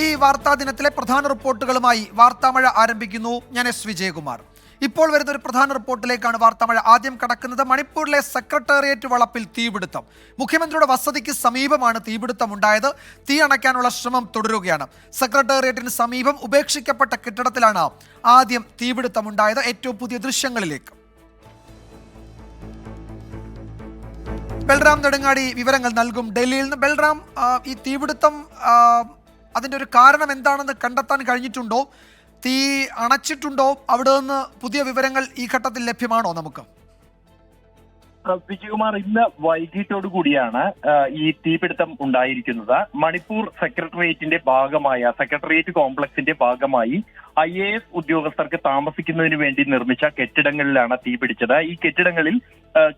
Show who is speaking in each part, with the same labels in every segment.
Speaker 1: ഈ വാർത്താ ദിനത്തിലെ പ്രധാന റിപ്പോർട്ടുകളുമായി വാർത്താമഴ ആരംഭിക്കുന്നു. ഞാൻ എസ് വിജയകുമാർ. ഇപ്പോൾ വരുന്ന ഒരു പ്രധാന റിപ്പോർട്ടിലേക്കാണ് വാർത്താമഴ ആദ്യം കടക്കുന്നത്. മണിപ്പൂരിലെ സെക്രട്ടേറിയറ്റ് വളപ്പിൽ തീപിടുത്തം. മുഖ്യമന്ത്രിയുടെ വസതിക്ക് സമീപമാണ് തീപിടുത്തം ഉണ്ടായത്. തീ അണയ്ക്കാനുള്ള ശ്രമം തുടരുകയാണ്. സെക്രട്ടേറിയറ്റിന് സമീപം ഉപേക്ഷിക്കപ്പെട്ട കെട്ടിടത്തിലാണ് ആദ്യം തീപിടുത്തം ഉണ്ടായത്. ഏറ്റവും പുതിയ ദൃശ്യങ്ങളിലേക്ക് ബൽറാം നെടുങ്ങാടി വിവരങ്ങൾ നൽകും ഡൽഹിയിൽ നിന്ന്. ബൽറാം, ഈ തീപിടുത്തം അതിൻ്റെ ഒരു കാരണം എന്താണെന്ന് കണ്ടെത്താൻ കഴിഞ്ഞിട്ടുണ്ടോ? തീ അണച്ചിട്ടുണ്ടോ? അവിടെ നിന്ന് പുതിയ വിവരങ്ങൾ ഈ ഘട്ടത്തിൽ ലഭ്യമാണോ നമുക്ക്?
Speaker 2: വിജയകുമാർ, ഇന്ന് വൈകിട്ടോടു കൂടിയാണ് ഈ തീപിടുത്തം ഉണ്ടായിരിക്കുന്നത്. മണിപ്പൂർ സെക്രട്ടേറിയറ്റ് കോംപ്ലക്സിന്റെ ഭാഗമായി IAS ഉദ്യോഗസ്ഥർക്ക് താമസിക്കുന്നതിന് വേണ്ടി നിർമ്മിച്ച കെട്ടിടങ്ങളിലാണ് തീ പിടിച്ചത്. ഈ കെട്ടിടങ്ങളിൽ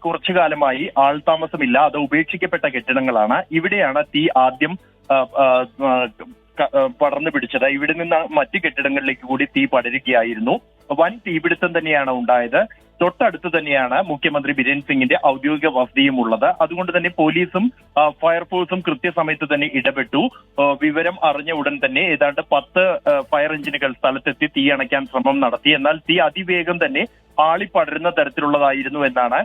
Speaker 2: കുറച്ചു കാലമായി ആൾതാമസമില്ല, അത് ഉപേക്ഷിക്കപ്പെട്ട കെട്ടിടങ്ങളാണ്. ഇവിടെയാണ് തീ ആദ്യം പടർന്നു പിടിച്ചത്. ഇവിടെ നിന്ന് മറ്റു കെട്ടിടങ്ങളിലേക്ക് കൂടി തീ പടരുകയായിരുന്നു. വൻ തീപിടുത്തം തന്നെയാണ് ഉണ്ടായത്. തൊട്ടടുത്ത് തന്നെയാണ് മുഖ്യമന്ത്രി ബിരേൻ സിംഗിന്റെ ഔദ്യോഗിക വസതിയും ഉള്ളത്. അതുകൊണ്ട് തന്നെ പോലീസും ഫയർഫോഴ്സും കൃത്യസമയത്ത് തന്നെ ഇടപെട്ടു. വിവരം അറിഞ്ഞ ഉടൻ തന്നെ ഏതാണ്ട് 10 ഫയർ എഞ്ചിനുകൾ സ്ഥലത്തെത്തി തീ അണയ്ക്കാൻ ശ്രമം നടത്തി. എന്നാൽ തീ അതിവേഗം തന്നെ ആളിപ്പടരുന്ന തരത്തിലുള്ളതായിരുന്നു എന്നാണ്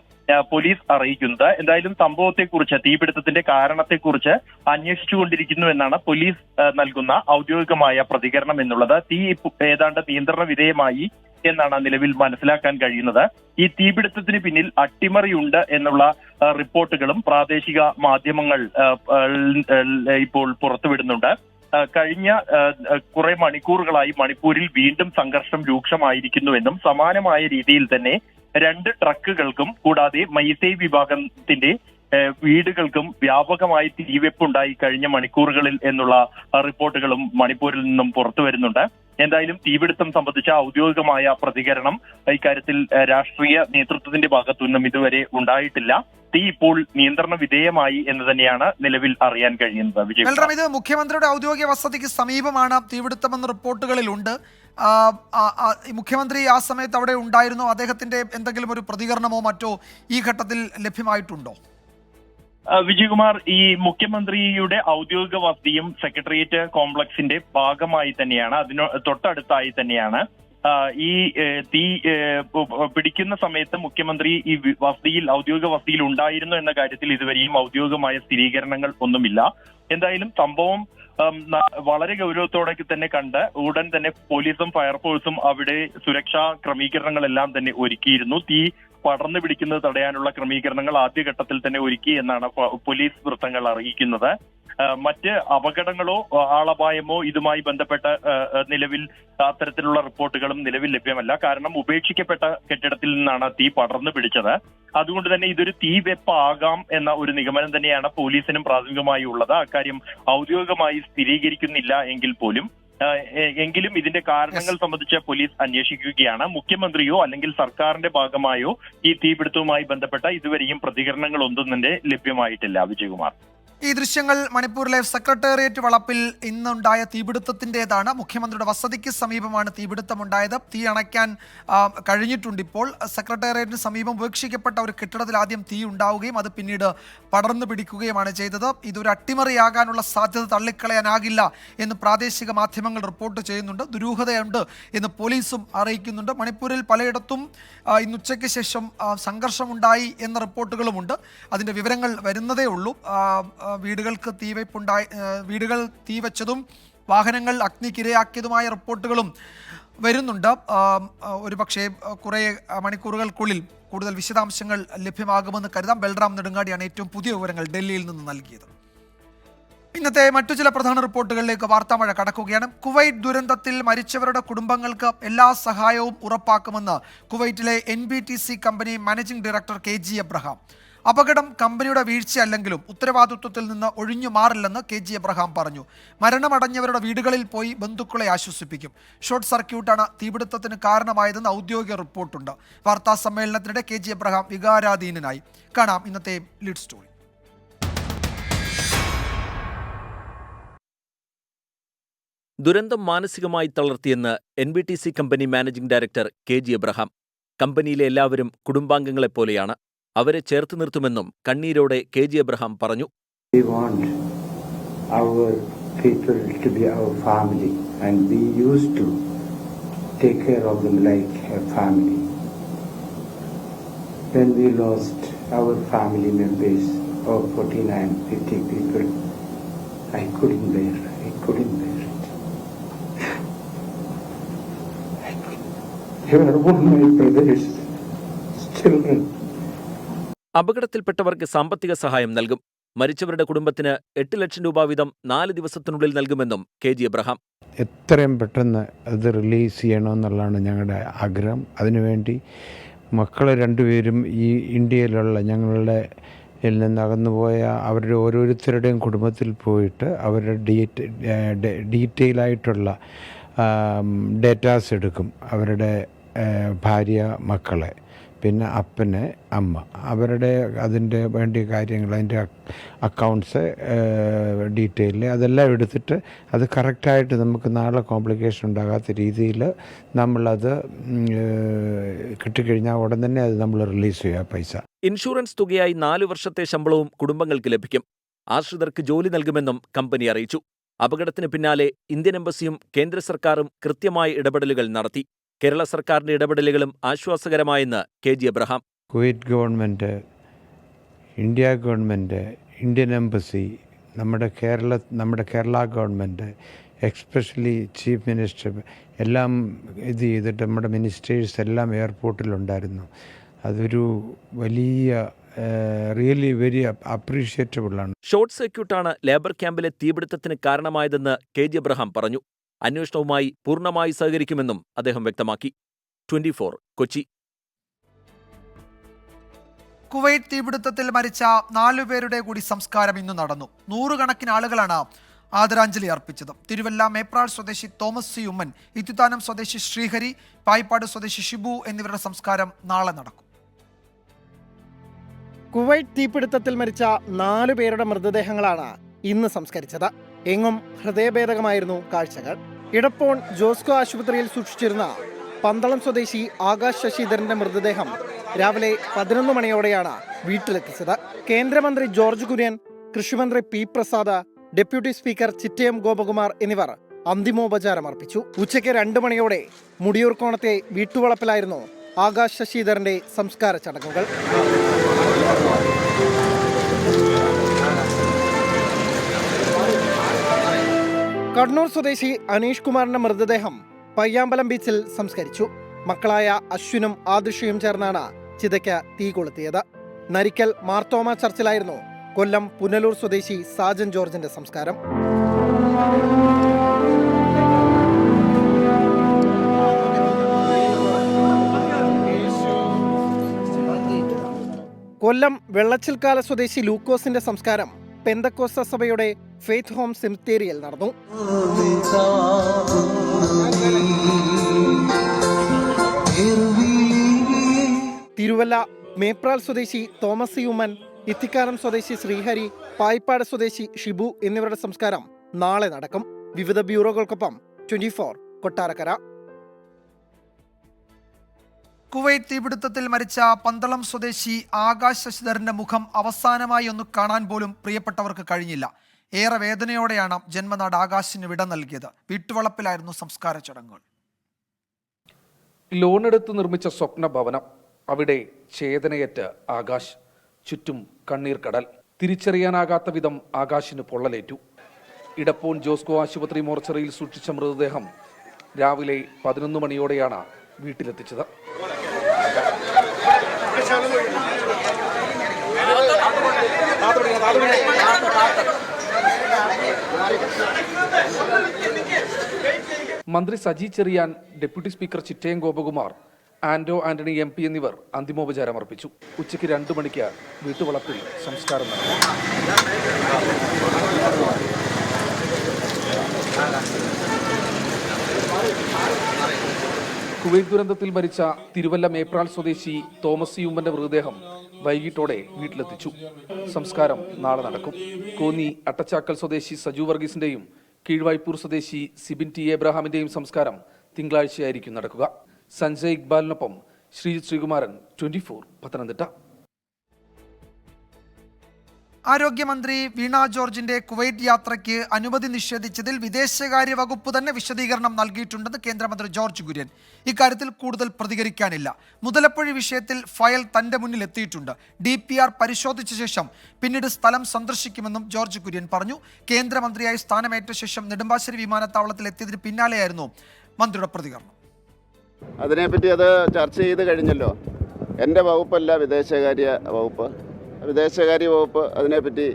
Speaker 2: പോലീസ് അറിയിക്കുന്നത്. എന്തായാലും സംഭവത്തെക്കുറിച്ച്, തീപിടുത്തത്തിന്റെ കാരണത്തെക്കുറിച്ച് അന്വേഷിച്ചുകൊണ്ടിരിക്കുന്നു എന്നാണ് പോലീസ് നൽകുന്ന ഔദ്യോഗികമായ പ്രതികരണം എന്നുള്ളത്. തീ ഏതാണ്ട് നിയന്ത്രണ വിധേയമായി എന്നാണ് നിലവിൽ മനസ്സിലാക്കാൻ കഴിയുന്നത്. ഈ തീപിടുത്തത്തിന് പിന്നിൽ അട്ടിമറിയുണ്ട് എന്നുള്ള റിപ്പോർട്ടുകളും പ്രാദേശിക മാധ്യമങ്ങൾ ഇപ്പോൾ പുറത്തുവിടുന്നുണ്ട്. കഴിഞ്ഞ കുറെ മണിക്കൂറുകളായി മണിപ്പൂരിൽ വീണ്ടും സംഘർഷം രൂക്ഷമായിരിക്കുന്നുവെന്നും സമാനമായ രീതിയിൽ തന്നെ 2 ട്രക്കുകൾക്കും കൂടാതെ മൈസൈ വിഭാഗത്തിന്റെ വീടുകൾക്കും വ്യാപകമായി തീവെപ്പുണ്ടായി കഴിഞ്ഞ മണിക്കൂറുകളിൽ എന്നുള്ള റിപ്പോർട്ടുകളും മണിപ്പൂരിൽ നിന്നും പുറത്തു വരുന്നുണ്ട്. എന്തായാലും തീപിടുത്തം സംബന്ധിച്ച ഔദ്യോഗികമായ പ്രതികരണം ഇക്കാര്യത്തിൽ രാഷ്ട്രീയ നേതൃത്വത്തിന്റെ ഭാഗത്തു നിന്നും ഇതുവരെ ഉണ്ടായിട്ടില്ല. തീ ഇപ്പോൾ നിയന്ത്രണ വിധേയമായി എന്ന് തന്നെയാണ് നിലവിൽ അറിയാൻ കഴിയുന്നത്.
Speaker 1: ഇത് മുഖ്യമന്ത്രിയുടെ ഔദ്യോഗിക വസതിക്ക് സമീപമാണ് തീപിടുത്തമെന്ന് റിപ്പോർട്ടുകളിലുണ്ട്. മുഖ്യമന്ത്രി ആ സമയത്ത് അവിടെ ഉണ്ടായിരുന്നോ? അദ്ദേഹത്തിന്റെ എന്തെങ്കിലും ഒരു പ്രതികരണമോ മറ്റോ ഈ ഘട്ടത്തിൽ ലഭ്യമായിട്ടുണ്ടോ?
Speaker 2: വിജയകുമാർ, ഈ മുഖ്യമന്ത്രിയുടെ ഔദ്യോഗിക വസതിയും സെക്രട്ടേറിയറ്റ് കോംപ്ലക്സിന്റെ ഭാഗമായി തന്നെയാണ്, അതിന് തൊട്ടടുത്തായി തന്നെയാണ്. ഈ തീ പിടിക്കുന്ന സമയത്ത് മുഖ്യമന്ത്രി ഈ ഔദ്യോഗിക വസതിയിൽ ഉണ്ടായിരുന്നു എന്ന കാര്യത്തിൽ ഇതുവരെയും ഔദ്യോഗികമായ സ്ഥിരീകരണങ്ങൾ ഒന്നുമില്ല. എന്തായാലും സംഭവം വളരെ ഗൗരവത്തോടെ തന്നെ കണ്ട് ഉടൻ തന്നെ പോലീസും ഫയർഫോഴ്സും അവിടെ സുരക്ഷാ ക്രമീകരണങ്ങളെല്ലാം തന്നെ ഒരുക്കിയിരുന്നു. തീ പടർന്നു പിടിക്കുന്നത് തടയാനുള്ള ക്രമീകരണങ്ങൾ ആദ്യഘട്ടത്തിൽ തന്നെ ഒരുക്കി എന്നാണ് പോലീസ് വൃത്തങ്ങൾ അറിയിക്കുന്നത്. മറ്റ് അപകടങ്ങളോ ആളപായമോ ഇതുമായി ബന്ധപ്പെട്ട നിലവിൽ അത്തരത്തിലുള്ള റിപ്പോർട്ടുകളും നിലവിൽ ലഭ്യമല്ല. കാരണം ഉപേക്ഷിക്കപ്പെട്ട കെട്ടിടത്തിൽ നിന്നാണ് തീ പടർന്നു പിടിച്ചത്. അതുകൊണ്ട് തന്നെ ഇതൊരു തീവെപ്പാകാം എന്ന ഒരു നിഗമനം തന്നെയാണ് പോലീസിനും പ്രാഥമികമായി ഉള്ളത്. അക്കാര്യം ഔദ്യോഗികമായി സ്ഥിരീകരിക്കുന്നില്ല എങ്കിലും ഇതിന്റെ കാരണങ്ങൾ സംബന്ധിച്ച് പോലീസ് അന്വേഷിക്കുകയാണ്. മുഖ്യമന്ത്രിയോ അല്ലെങ്കിൽ സർക്കാരിന്റെ ഭാഗമായോ ഈ തീപിടുത്തവുമായി ബന്ധപ്പെട്ട ഇതുവരെയും പ്രതികരണങ്ങളൊന്നും തന്നെ ലഭ്യമായിട്ടില്ല. വിജയകുമാർ,
Speaker 1: ഈ ദൃശ്യങ്ങൾ മണിപ്പൂരിലെ സെക്രട്ടേറിയറ്റ് വളപ്പിൽ ഇന്നുണ്ടായ തീപിടുത്തത്തിൻ്റെതാണ്. മുഖ്യമന്ത്രിയുടെ വസതിക്ക് സമീപമാണ് തീപിടുത്തമുണ്ടായത്. തീ അണയ്ക്കാൻ കഴിഞ്ഞിട്ടുണ്ട്. ഇപ്പോൾ സെക്രട്ടേറിയറ്റിന് സമീപം ഉപേക്ഷിക്കപ്പെട്ട ഒരു കെട്ടിടത്തിൽ ആദ്യം തീ ഉണ്ടാവുകയും അത് പിന്നീട് പടർന്നു പിടിക്കുകയുമാണ് ചെയ്തത്. ഇതൊരു അട്ടിമറിയാകാനുള്ള സാധ്യത തള്ളിക്കളയാനാകില്ല എന്ന് പ്രാദേശിക മാധ്യമങ്ങൾ റിപ്പോർട്ട് ചെയ്യുന്നുണ്ട്. ദുരൂഹതയുണ്ട് എന്ന് പോലീസും അറിയിക്കുന്നുണ്ട്. മണിപ്പൂരിൽ പലയിടത്തും ഇന്ന് ഉച്ചയ്ക്ക് ശേഷം സംഘർഷമുണ്ടായി എന്ന റിപ്പോർട്ടുകളുമുണ്ട്. അതിൻ്റെ വിവരങ്ങൾ വരുന്നതേ ഉള്ളൂ. വീടുകൾ തീവച്ചതും വാഹനങ്ങൾ അഗ്നിക്കിരയാക്കിയതുമായ റിപ്പോർട്ടുകളും വരുന്നുണ്ട്. ഒരുപക്ഷെ കുറേ മണിക്കൂറുകൾക്കുള്ളിൽ കൂടുതൽ വിശദാംശങ്ങൾ ലഭ്യമാകുമെന്ന് കരുതാം. ബൽറാം നെടുങ്ങാടിയാണ് ഏറ്റവും പുതിയ വിവരങ്ങൾ ഡൽഹിയിൽ നിന്ന് നൽകിയത്. ഇന്നത്തെ മറ്റു ചില പ്രധാന റിപ്പോർട്ടുകളിലേക്ക് വാർത്താമഴ കടക്കുകയാണ്. കുവൈറ്റ് ദുരന്തത്തിൽ മരിച്ചവരുടെ കുടുംബങ്ങൾക്ക് എല്ലാ സഹായവും ഉറപ്പാക്കുമെന്ന് കുവൈറ്റിലെ NBTC company managing director KG Abraham. അപകടം കമ്പനിയുടെ വീഴ്ചയല്ലെങ്കിലും ഉത്തരവാദിത്വത്തിൽ നിന്ന് ഒഴിഞ്ഞു മാറില്ലെന്ന് KG എബ്രഹാം പറഞ്ഞു. മരണമടഞ്ഞവരുടെ വീടുകളിൽ പോയി ബന്ധുക്കളെ ആശ്വസിപ്പിക്കും. ഷോർട്ട് സർക്യൂട്ടാണ് തീപിടുത്തത്തിന് കാരണമായതെന്ന് ഔദ്യോഗിക റിപ്പോർട്ടുണ്ട്. വാർത്താ സമ്മേളനത്തിനിടെ KG എബ്രഹാം വികാരാധീനനായി. കാണാം ഇന്നത്തെ ലീഡ് സ്റ്റോറി.
Speaker 3: ദുരന്തം മാനസികമായി തളർത്തിയെന്ന് NBTC company managing director KG Abraham. കമ്പനിയിലെ എല്ലാവരും കുടുംബാംഗങ്ങളെപ്പോലെയാണ്. അവരെ ചേർത്ത് നിർത്തുമെന്നും കണ്ണീരോടെ KG എബ്രഹാം പറഞ്ഞു.
Speaker 4: We want our people to be our family, and we used to take care of them like a family. When we lost our family members of 49, 50 people, I couldn't bear it. They were all my brothers, children.
Speaker 3: അപകടത്തിൽപ്പെട്ടവർക്ക് സാമ്പത്തിക സഹായം നൽകും. മരിച്ചവരുടെ കുടുംബത്തിന് 8 ലക്ഷം രൂപ വീതം 4 ദിവസത്തിനുള്ളിൽ നൽകുമെന്നും KG Abraham.
Speaker 5: എത്രയും പെട്ടെന്ന് അത് റിലീസ് ചെയ്യണമെന്നുള്ളതാണ് ഞങ്ങളുടെ ആഗ്രഹം. അതിനുവേണ്ടി മക്കൾ രണ്ടുപേരും ഈ ഇന്ത്യയിലുള്ള ഞങ്ങളുടെ നിന്ന് അകന്നുപോയ അവരുടെ ഓരോരുത്തരുടെയും കുടുംബത്തിൽ പോയിട്ട് അവരുടെ ഡീറ്റെയിൽ ആയിട്ടുള്ള ഡേറ്റാസ് എടുക്കും. അവരുടെ ഭാര്യ, മക്കളെ, പിന്നെ അപ്പന്, അമ്മ, അവരുടെ അതിൻ്റെ വേണ്ടിയ കാര്യങ്ങൾ, അതിൻ്റെ അക്കൗണ്ട്സ് ഡീറ്റെയിൽ അതെല്ലാം എടുത്തിട്ട് അത് കറക്റ്റായിട്ട് നമുക്ക് നാളെ കോംപ്ലിക്കേഷൻ ഉണ്ടാകാത്ത രീതിയിൽ നമ്മളത് കിട്ടിക്കഴിഞ്ഞാൽ ഉടൻ തന്നെ അത് നമ്മൾ റിലീസ് ചെയ്യുക പൈസ.
Speaker 3: ഇൻഷുറൻസ് തുകയായി 4 വർഷത്തെ ശമ്പളവും കുടുംബങ്ങൾക്ക് ലഭിക്കും. ആശ്രിതർക്ക് ജോലി നൽകുമെന്നും കമ്പനി അറിയിച്ചു. അപകടത്തിന് പിന്നാലെ ഇന്ത്യൻ എംബസിയും കേന്ദ്ര സർക്കാരും കൃത്യമായ ഇടപെടലുകൾ നടത്തി. കേരള സർക്കാരിന്റെ ഇടപെടലുകളും ആശ്വാസകരമായെന്ന് KG Abraham.
Speaker 5: Kuwait government, India government, Indian embassy, നമ്മുടെ Kerala government, especially chief minister എല്ലാം ഇത് ചെയ്തിട്ട് നമ്മുടെ മിനിസ്റ്റേഴ്സ് എല്ലാം എയർപോർട്ടിലുണ്ടായിരുന്നു. അതൊരു വലിയ റിയലി വെരി അപ്രീഷിയേറ്റബിൾ ആണ്.
Speaker 3: ഷോർട്ട് സർക്യൂട്ടാണ് ലേബർ ക്യാമ്പിലെ തീപിടുത്തത്തിന് കാരണമായതെന്ന് KG എബ്രഹാം പറഞ്ഞു. അന്വേഷണവുമായി പൂർണ്ണമായി സഹകരിക്കുമെന്നും അദ്ദേഹം വ്യക്തമാക്കി. 24 കൊച്ചി.
Speaker 1: കുവൈറ്റ് തീപിടുത്തത്തിൽ മരിച്ച 4 പേരുടെ കൂടി സംസ്കാരം ഇന്ന് നടന്നു. 100 കണക്കിന് ആളുകളാണ് ആദരാഞ്ജലി അർപ്പിച്ചത്. തിരുവല്ല മേപ്രാൾ സ്വദേശി തോമസ് സി ഉമ്മൻ, ഇത്തിത്താനം സ്വദേശി ശ്രീഹരി, പായിപ്പാട് സ്വദേശി ഷിബു എന്നിവരുടെ സംസ്കാരം നാളെ നടക്കും.
Speaker 6: കുവൈറ്റ് തീപിടുത്തത്തിൽ മരിച്ച 4 പേരുടെ മൃതദേഹങ്ങളാണ് ഇന്ന് സംസ്കരിച്ചത്. എങ്ങും ഹൃദയഭേദകമായിരുന്നു കാഴ്ചകൾ. ഇടപ്പോൺ ജോസ്കോ ആശുപത്രിയിൽ സൂക്ഷിച്ചിരുന്ന പന്തളം സ്വദേശി ആകാശ് ശശിധരന്റെ മൃതദേഹം രാവിലെ 11 മണിയോടെയാണ് വീട്ടിലെത്തിച്ചത്. കേന്ദ്രമന്ത്രി ജോർജ് കുര്യൻ, കൃഷിമന്ത്രി P Prasad, deputy speaker Chittayam Gopakumar എന്നിവർ അന്തിമോപചാരം അർപ്പിച്ചു. ഉച്ചയ്ക്ക് 2 മണിയോടെ മുടിയൂർക്കോണത്തെ വീട്ടുവളപ്പിലായിരുന്നു ആകാശ് ശശിധരന്റെ സംസ്കാര ചടങ്ങുകൾ. കണ്ണൂർ സ്വദേശി അനീഷ് കുമാറിന്റെ മൃതദേഹം പയ്യാമ്പലം ബീച്ചിൽ സംസ്കരിച്ചു. മക്കളായ അശ്വിനും ആദൃഷയും ചേർന്നാണ് ചിതയ്ക്ക് തീ കൊളുത്തിയത്. നരിക്കൽ മാർത്തോമ ചർച്ചിലായിരുന്നു കൊല്ലം പുനലൂർ സ്വദേശി സാജൻ ജോർജിന്റെ സംസ്കാരം. കൊല്ലം വെള്ളച്ചിൽക്കാല സ്വദേശി ലൂക്കോസിന്റെ സംസ്കാരം പെന്തക്കോസ്ത സഭയുടെ ഫെയ്ത്ത് ഹോം സെമിത്തേരിയിൽ നടന്നു. തിരുവല്ല മേപ്രാൾ സ്വദേശി തോമസ് സി ഉമ്മൻ, ഇത്തിക്കാനം സ്വദേശി ശ്രീഹരി, പായിപ്പാട് സ്വദേശി ഷിബു എന്നിവരുടെ സംസ്കാരം നാളെ നടക്കും. വിവിധ ബ്യൂറോകൾക്കൊപ്പം 24 കൊട്ടാരക്കര.
Speaker 1: കുവൈറ്റ് തീപിടുത്തത്തിൽ മരിച്ച പന്തളം സ്വദേശി ആകാശ് ശശിധരന്റെ മുഖം അവസാനമായി ഒന്ന് കാണാൻ പോലും പ്രിയപ്പെട്ടവർക്ക് കഴിഞ്ഞില്ല. ഏറെ വേദനയോടെയാണ് ജന്മനാട് ആകാശിന് വിട നൽകിയത്. വീട്ടുവളപ്പിലായിരുന്നു സംസ്കാര ചടങ്ങുകൾ.
Speaker 7: ലോണെടുത്ത് നിർമ്മിച്ച സ്വപ്ന ഭവനം, അവിടെ ചേതനയേറ്റ് ആകാശ്. ചുറ്റും കണ്ണീർ കടൽ. തിരിച്ചറിയാനാകാത്ത വിധം ആകാശിന് പൊള്ളലേറ്റു. ഇടപ്പോൺ ജോസ്കോ ആശുപത്രി മോർച്ചറിയിൽ സൂക്ഷിച്ച മൃതദേഹം രാവിലെ 11 മണിയോടെയാണ് വീട്ടിലെത്തിച്ചത്. മന്ത്രി Saji Cheriyan, deputy speaker Chittayam Gopakumar, Anto Antony MP എന്നിവർ അന്തിമോപചാരം അർപ്പിച്ചു. ഉച്ചയ്ക്ക് 2 മണിക്ക് വീട്ടുവളപ്പിൽ സംസ്കാരം നടന്നു. കുവൈറ്റ് ദുരന്തത്തിൽ മരിച്ച തിരുവല്ല മേപ്രാൾ സ്വദേശി തോമസ് സി ഉമ്മന്റെ മൃതദേഹം വൈകിട്ടോടെ വീട്ടിലെത്തിച്ചു. സംസ്കാരം നാളെ നടക്കും. കോന്നി അട്ടച്ചാക്കൽ സ്വദേശി സജു വർഗീസിന്റെയും കീഴ്വായ്പൂർ സ്വദേശി സിബിൻ T എബ്രഹാമിന്റെയും സംസ്കാരം തിങ്കളാഴ്ചയായിരിക്കും നടക്കുക. സഞ്ജയ് ഇക്ബാലിനൊപ്പം ശ്രീജിത് ശ്രീകുമാരൻ, 24 പത്തനംതിട്ട.
Speaker 1: ആരോഗ്യമന്ത്രി വീണ ജോർജിന്റെ കുവൈറ്റ് യാത്രയ്ക്ക് അനുമതി നിഷേധിച്ചതിൽ വിദേശകാര്യ വകുപ്പ് തന്നെ വിശദീകരണം നൽകിയിട്ടുണ്ടെന്ന് കേന്ദ്രമന്ത്രി ജോർജ് കുര്യൻ. ഇക്കാര്യത്തിൽ കൂടുതൽ പ്രതികരിക്കാനില്ല. മുതലപ്പുഴ വിഷയത്തിൽ ഫയൽ തന്റെ മുന്നിൽ എത്തിയിട്ടുണ്ട്. DPR പരിശോധിച്ച ശേഷം പിന്നീട് സ്ഥലം സന്ദർശിക്കുമെന്നും ജോർജ് കുര്യൻ പറഞ്ഞു. കേന്ദ്രമന്ത്രിയായി സ്ഥാനമേറ്റ ശേഷം നെടുമ്പാശ്ശേരി വിമാനത്താവളത്തിൽ എത്തിയതിന് പിന്നാലെയായിരുന്നു മന്ത്രിയുടെ പ്രതികരണം.
Speaker 8: അതിനെപ്പറ്റി അത് ചർച്ച ചെയ്ത് കഴിഞ്ഞല്ലോ. എൻ്റെ വകുപ്പല്ല വിദേശകാര്യ വകുപ്പ്. വിദേശകാര്യ വകുപ്പ് അതിനെപ്പറ്റി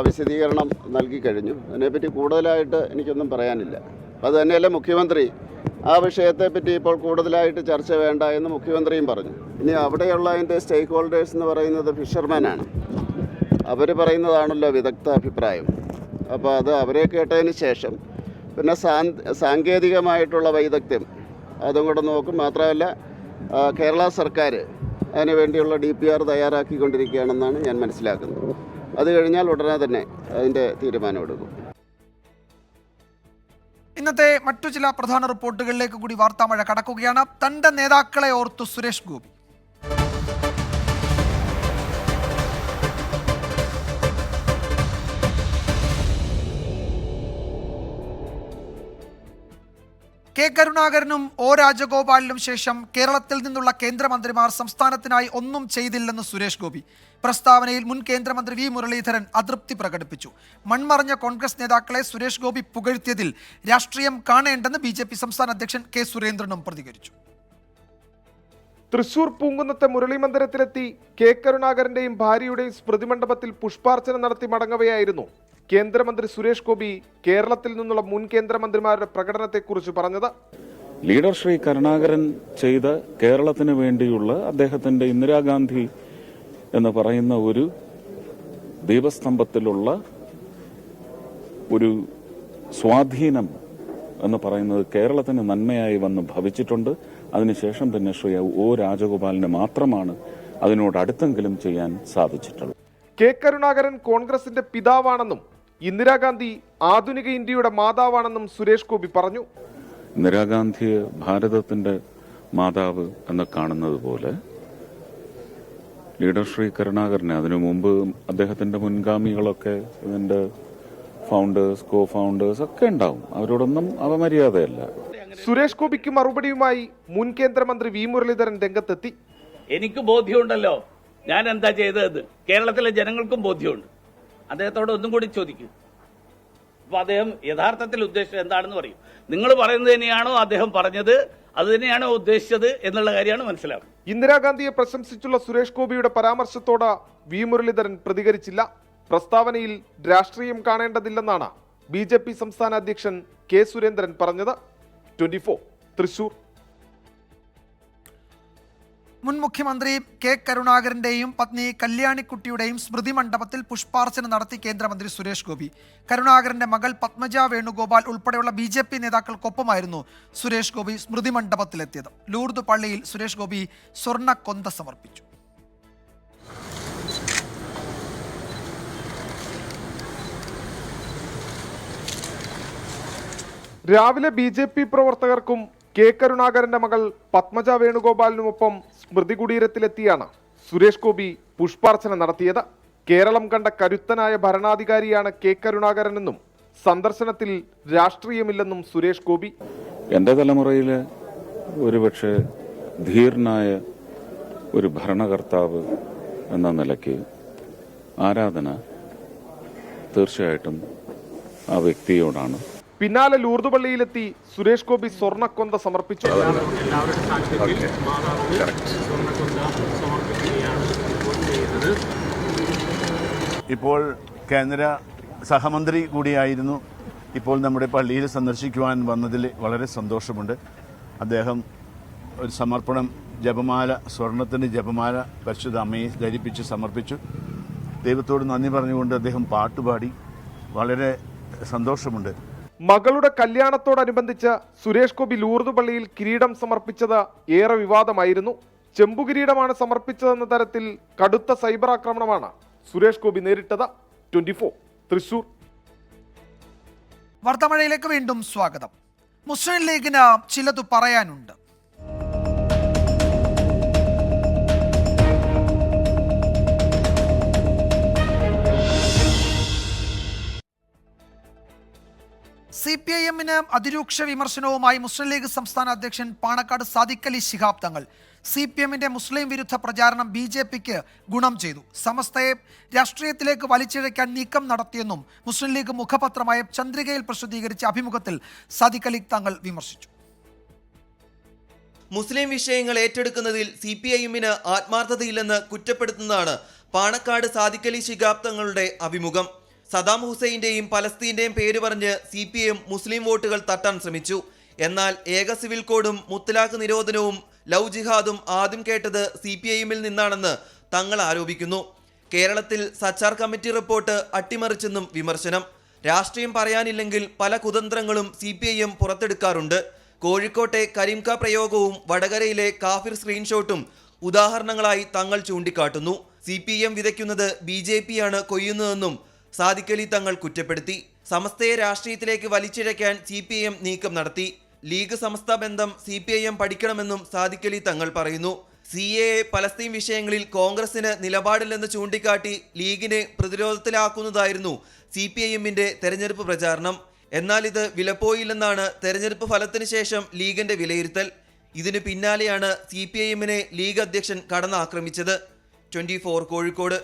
Speaker 8: വിശദീകരണം നൽകി കഴിഞ്ഞു. അതിനെപ്പറ്റി കൂടുതലായിട്ട് എനിക്കൊന്നും പറയാനില്ല. അത് തന്നെയല്ല മുഖ്യമന്ത്രി ആ വിഷയത്തെപ്പറ്റി ഇപ്പോൾ കൂടുതലായിട്ട് ചർച്ച വേണ്ട എന്ന് മുഖ്യമന്ത്രിയും പറഞ്ഞു. ഇനി അവിടെയുള്ള അതിൻ്റെ സ്റ്റേക്ക് ഹോൾഡേഴ്സ് എന്ന് പറയുന്നത് ഫിഷർമാനാണ്. അവർ പറയുന്നതാണല്ലോ വിദഗ്ധ അഭിപ്രായം. അപ്പോൾ അത് അവരെ കേട്ടതിന് ശേഷം പിന്നെ സാങ്കേതികമായിട്ടുള്ള വൈദഗ്ധ്യം അതും കൂടെ നോക്കും. മാത്രമല്ല കേരള സർക്കാർ അതിനു വേണ്ടിയുള്ള DPR തയ്യാറാക്കിക്കൊണ്ടിരിക്കുകയാണെന്നാണ് ഞാൻ മനസ്സിലാക്കുന്നത്. അത് കഴിഞ്ഞാൽ ഉടനെ തന്നെ അതിൻ്റെ തീരുമാനമെടുക്കും.
Speaker 1: ഇന്നത്തെ മറ്റു ചില പ്രധാന റിപ്പോർട്ടുകളിലേക്ക് കൂടി വാർത്താമഴ കടക്കുകയാണ്. തന്റെ നേതാക്കളെ ഓർത്തു സുരേഷ് ഗോപി. കെ കരുണാകരനും O രാജഗോപാലിനും ശേഷം കേരളത്തിൽ നിന്നുള്ള കേന്ദ്രമന്ത്രിമാർ സംസ്ഥാനത്തിനായി ഒന്നും ചെയ്തില്ലെന്ന് സുരേഷ് ഗോപി. പ്രസ്താവനയിൽ മുൻ കേന്ദ്രമന്ത്രി V മുരളീധരൻ അതൃപ്തി പ്രകടിപ്പിച്ചു. മൺമറഞ്ഞ കോൺഗ്രസ് നേതാക്കളെ സുരേഷ് ഗോപി പുകഴ്ത്തിയതിൽ രാഷ്ട്രീയം കാണേണ്ടെന്ന് BJP സംസ്ഥാന അധ്യക്ഷൻ K സുരേന്ദ്രനും പ്രതികരിച്ചു.
Speaker 9: തൃശൂർ പൂങ്കുന്നത്തെ മുരളി മന്ദിരത്തിലെത്തി കെ കരുണാകരന്റെയും ഭാര്യയുടെയും സ്മൃതി മണ്ഡപത്തിൽ പുഷ്പാർച്ചന നടത്തി മടങ്ങവെയായിരുന്നു കേന്ദ്രമന്ത്രി സുരേഷ് ഗോപി കേരളത്തിൽ നിന്നുള്ള മുൻ കേന്ദ്രമന്ത്രിമാരുടെ പ്രകടനത്തെക്കുറിച്ച് പറഞ്ഞത്.
Speaker 10: ലീഡർ ശ്രീ കരുണാകരൻ ചെയ്ത കേരളത്തിന് വേണ്ടിയുള്ള അദ്ദേഹത്തിന്റെ ഇന്ദിരാഗാന്ധി എന്ന് പറയുന്ന ഒരു ദീപസ്തംഭത്തിലുള്ള ഒരു സ്വാധീനം എന്ന് പറയുന്നത് കേരളത്തിന് നന്മയായി വന്ന് ഭവിച്ചിട്ടുണ്ട്. അതിനുശേഷം പിന്നെ ശ്രീ O രാജഗോപാലിന് മാത്രമാണ് അതിനോട് അടുത്തെങ്കിലും ചെയ്യാൻ സാധിച്ചിട്ടുള്ളത്.
Speaker 9: കെ കരുണാകരൻ കോൺഗ്രസിന്റെ പിതാവാണെന്നും ഇന്ദിരാഗാന്ധി ആധുനിക ഇന്ത്യയുടെ മാതാവാണെന്നും സുരേഷ് ഗോപി പറഞ്ഞു.
Speaker 10: ഇന്ദിരാഗാന്ധിയെ ഭാരതത്തിന്റെ മാതാവ് എന്ന് കാണുന്നത് പോലെ ലീഡർ ശ്രീ കരുണാകരനെ അതിനു മുമ്പ് അദ്ദേഹത്തിന്റെ മുൻഗാമികളൊക്കെ ഇതിന്റെ ഫൗണ്ടേഴ്സ് കോ ഫൗണ്ടേഴ്സ് ഒക്കെ ഉണ്ടാവും. അവരോടൊന്നും അപമര്യാദയല്ല.
Speaker 9: സുരേഷ് ഗോപിക്ക് മറുപടിയുമായി മുൻ കേന്ദ്രമന്ത്രി V മുരളീധരൻ രംഗത്തെത്തി.
Speaker 11: എനിക്ക് ബോധ്യമുണ്ടല്ലോ ഞാൻ എന്താ ചെയ്തതെന്ന്. കേരളത്തിലെ ജനങ്ങൾക്കും ബോധ്യമുണ്ട്. അദ്ദേഹത്തോട് ഒന്നും കൂടി ചോദിക്കും. അപ്പൊ അദ്ദേഹം യഥാർത്ഥത്തിൽ ഉദ്ദേശിച്ചത് എന്താണെന്ന് പറയും. നിങ്ങൾ പറയുന്നത് തന്നെയാണോ അദ്ദേഹം പറഞ്ഞത്, അത് തന്നെയാണോ ഉദ്ദേശിച്ചത് എന്നുള്ള കാര്യമാണ് മനസ്സിലാവുന്നത്.
Speaker 9: ഇന്ദിരാഗാന്ധിയെ പ്രശംസിച്ചുള്ള സുരേഷ് ഗോപിയുടെ പരാമർശത്തോട് V മുരളീധരൻ പ്രതികരിച്ചില്ല. പ്രസ്താവനയിൽ രാഷ്ട്രീയം കാണേണ്ടതില്ലെന്നാണ് BJP സംസ്ഥാന അധ്യക്ഷൻ K സുരേന്ദ്രൻ പറഞ്ഞത്. 24 തൃശൂർ.
Speaker 1: മുൻ മുഖ്യമന്ത്രി കെ കരുണാകരന്റെയും പത്നി കല്യാണിക്കുട്ടിയുടെയും സ്മൃതി മണ്ഡപത്തിൽ പുഷ്പാർച്ചന നടത്തി കേന്ദ്രമന്ത്രി സുരേഷ് ഗോപി. കരുണാകരന്റെ മകൾ പത്മജ വേണുഗോപാൽ ഉൾപ്പെടെയുള്ള BJP നേതാക്കൾക്കൊപ്പമായിരുന്നു സുരേഷ് ഗോപി സ്മൃതി മണ്ഡപത്തിലെത്തിയത്. ലൂർദ് പള്ളിയിൽ സുരേഷ് ഗോപി സ്വർണ്ണക്കൊന്ത സമർപ്പിച്ചു.
Speaker 9: രാവിലെ BJP പ്രവർത്തകർക്കും കെ കരുണാകരന്റെ മകൾ പത്മജ വേണുഗോപാലിനുമൊപ്പം സ്മൃതി കുടീരത്തിലെത്തിയാണ് സുരേഷ് ഗോപി പുഷ്പാർച്ചന നടത്തിയത്. കേരളം കണ്ട കരുത്തനായ ഭരണാധികാരിയാണ് കെ കരുണാകരനെന്നും സന്ദർശനത്തിൽ രാഷ്ട്രീയമില്ലെന്നും സുരേഷ് ഗോപി.
Speaker 10: എന്റെ തലമുറയിലെ ഒരുപക്ഷെ ധീരനായ ഒരു ഭരണകർത്താവ് എന്ന നിലയ്ക്ക് ആരാധന തീർച്ചയായിട്ടും ആ വ്യക്തിയോടാണ്.
Speaker 9: പിന്നാലെ ലൂർദ് പള്ളിയിലെത്തി സുരേഷ് ഗോപി സ്വർണ്ണക്കൊന്ത സമർപ്പിച്ചു.
Speaker 12: ഇപ്പോൾ കേന്ദ്ര സഹമന്ത്രി കൂടിയായിരുന്നു. ഇപ്പോൾ നമ്മുടെ പള്ളിയിൽ സന്ദർശിക്കുവാൻ വന്നതിൽ വളരെ സന്തോഷമുണ്ട്. അദ്ദേഹം ഒരു സമർപ്പണം ജപമാല, സ്വർണത്തിൻ്റെ ജപമാല പരിശുദ്ധ അമ്മയെ ധരിപ്പിച്ച് സമർപ്പിച്ചു. ദൈവത്തോട് നന്ദി പറഞ്ഞുകൊണ്ട് അദ്ദേഹം പാട്ടുപാടി. വളരെ സന്തോഷമുണ്ട്.
Speaker 9: മകളുടെ കല്യാണത്തോടനുബന്ധിച്ച് സുരേഷ് ഗോപി ലൂർദ് പള്ളിയിൽ കിരീടം സമർപ്പിച്ചത് ഏറെ വിവാദമായിരുന്നു. ചെമ്പുകിരീടമാണ് സമർപ്പിച്ചതെന്ന തരത്തിൽ കടുത്ത സൈബർ ആക്രമണമാണ് സുരേഷ് ഗോപി നേരിട്ടത്. 24 തൃശൂർ.
Speaker 1: വാർത്താമഴയിലേക്ക് വീണ്ടും സ്വാഗതം. മുസ്ലിം ലീഗിന് ചിലതു പറയാനുണ്ട്. CPIM-ന് അതിരൂക്ഷ വിമർശനവുമായി മുസ്ലിം ലീഗ് സംസ്ഥാന അധ്യക്ഷൻ പാണക്കാട് സാദിഖ് അലി ശിഹാബ് തങ്ങൾ. CPM-ന്റെ മുസ്ലിം വിരുദ്ധ പ്രചാരണം BJP-ക്ക് ഗുണം ചെയ്തു, സമസ്തയെ രാഷ്ട്രീയത്തിലേക്ക് വലിച്ചിഴയ്ക്കാൻ നീക്കം നടത്തിയെന്നും മുസ്ലിം ലീഗ് മുഖപത്രമായ ചന്ദ്രികയിൽ പ്രസിദ്ധീകരിച്ച അഭിമുഖത്തിൽ സാദിഖ് അലി തങ്ങൾ വിമർശിച്ചു.
Speaker 13: മുസ്ലിം വിഷയങ്ങൾ ഏറ്റെടുക്കുന്നതിൽ CPIM-ന് ആത്മാർത്ഥതയില്ലെന്ന് കുറ്റപ്പെടുത്തുന്നതാണ് പാണക്കാട് സാദിഖ് അലി ശിഹാബ് തങ്ങളുടെ അഭിമുഖം. സദാം ഹുസൈന്റെയും പലസ്തീന്റെയും പേര് പറഞ്ഞ് CPIM മുസ്ലിം വോട്ടുകൾ തട്ടാൻ ശ്രമിച്ചു. എന്നാൽ ഏക സിവിൽ കോഡും മുത്തലാഖ് നിരോധനവും ലവ് ജിഹാദും ആദ്യം കേട്ടത് CPIM-ൽ നിന്നാണെന്ന് തങ്ങൾ ആരോപിക്കുന്നു. കേരളത്തിൽ സച്ചാർ കമ്മിറ്റി റിപ്പോർട്ട് അട്ടിമറിച്ചെന്നും വിമർശനം. രാഷ്ട്രീയം പറയാനില്ലെങ്കിൽ പല കുതന്ത്രങ്ങളും CPIM പുറത്തെടുക്കാറുണ്ട്. കോഴിക്കോട്ടെ കരീംക പ്രയോഗവും വടകരയിലെ കാഫിർ സ്ക്രീൻഷോട്ടും ഉദാഹരണങ്ങളായി തങ്ങൾ ചൂണ്ടിക്കാട്ടുന്നു. CPIM വിതയ്ക്കുന്നത് BJP-യാണ് കൊയ്യുന്നതെന്നും സാദിഖ് അലി തങ്ങൾ കുറ്റപ്പെടുത്തി. സമസ്തയെ രാഷ്ട്രീയത്തിലേക്ക് വലിച്ചിഴയ്ക്കാൻ CPIM നീക്കം നടത്തി. ലീഗ് സമസ്ത ബന്ധം CPIM പഠിക്കണമെന്നും സാദിഖ് അലി തങ്ങൾ പറയുന്നു. CAA പലസ്തീൻ വിഷയങ്ങളിൽ കോൺഗ്രസിന് നിലപാടില്ലെന്ന് ചൂണ്ടിക്കാട്ടി ലീഗിനെ പ്രതിരോധത്തിലാക്കുന്നതായിരുന്നു CPIM-ന്റെ തെരഞ്ഞെടുപ്പ് പ്രചാരണം. എന്നാൽ ഇത് വിലപ്പോയില്ലെന്നാണ് തെരഞ്ഞെടുപ്പ് ഫലത്തിന് ശേഷം ലീഗിന്റെ വിലയിരുത്തൽ. ഇതിനു പിന്നാലെയാണ് CPIM-നെ ലീഗ് അധ്യക്ഷൻ കടന്നാക്രമിച്ചത്. 24 കോഴിക്കോട്.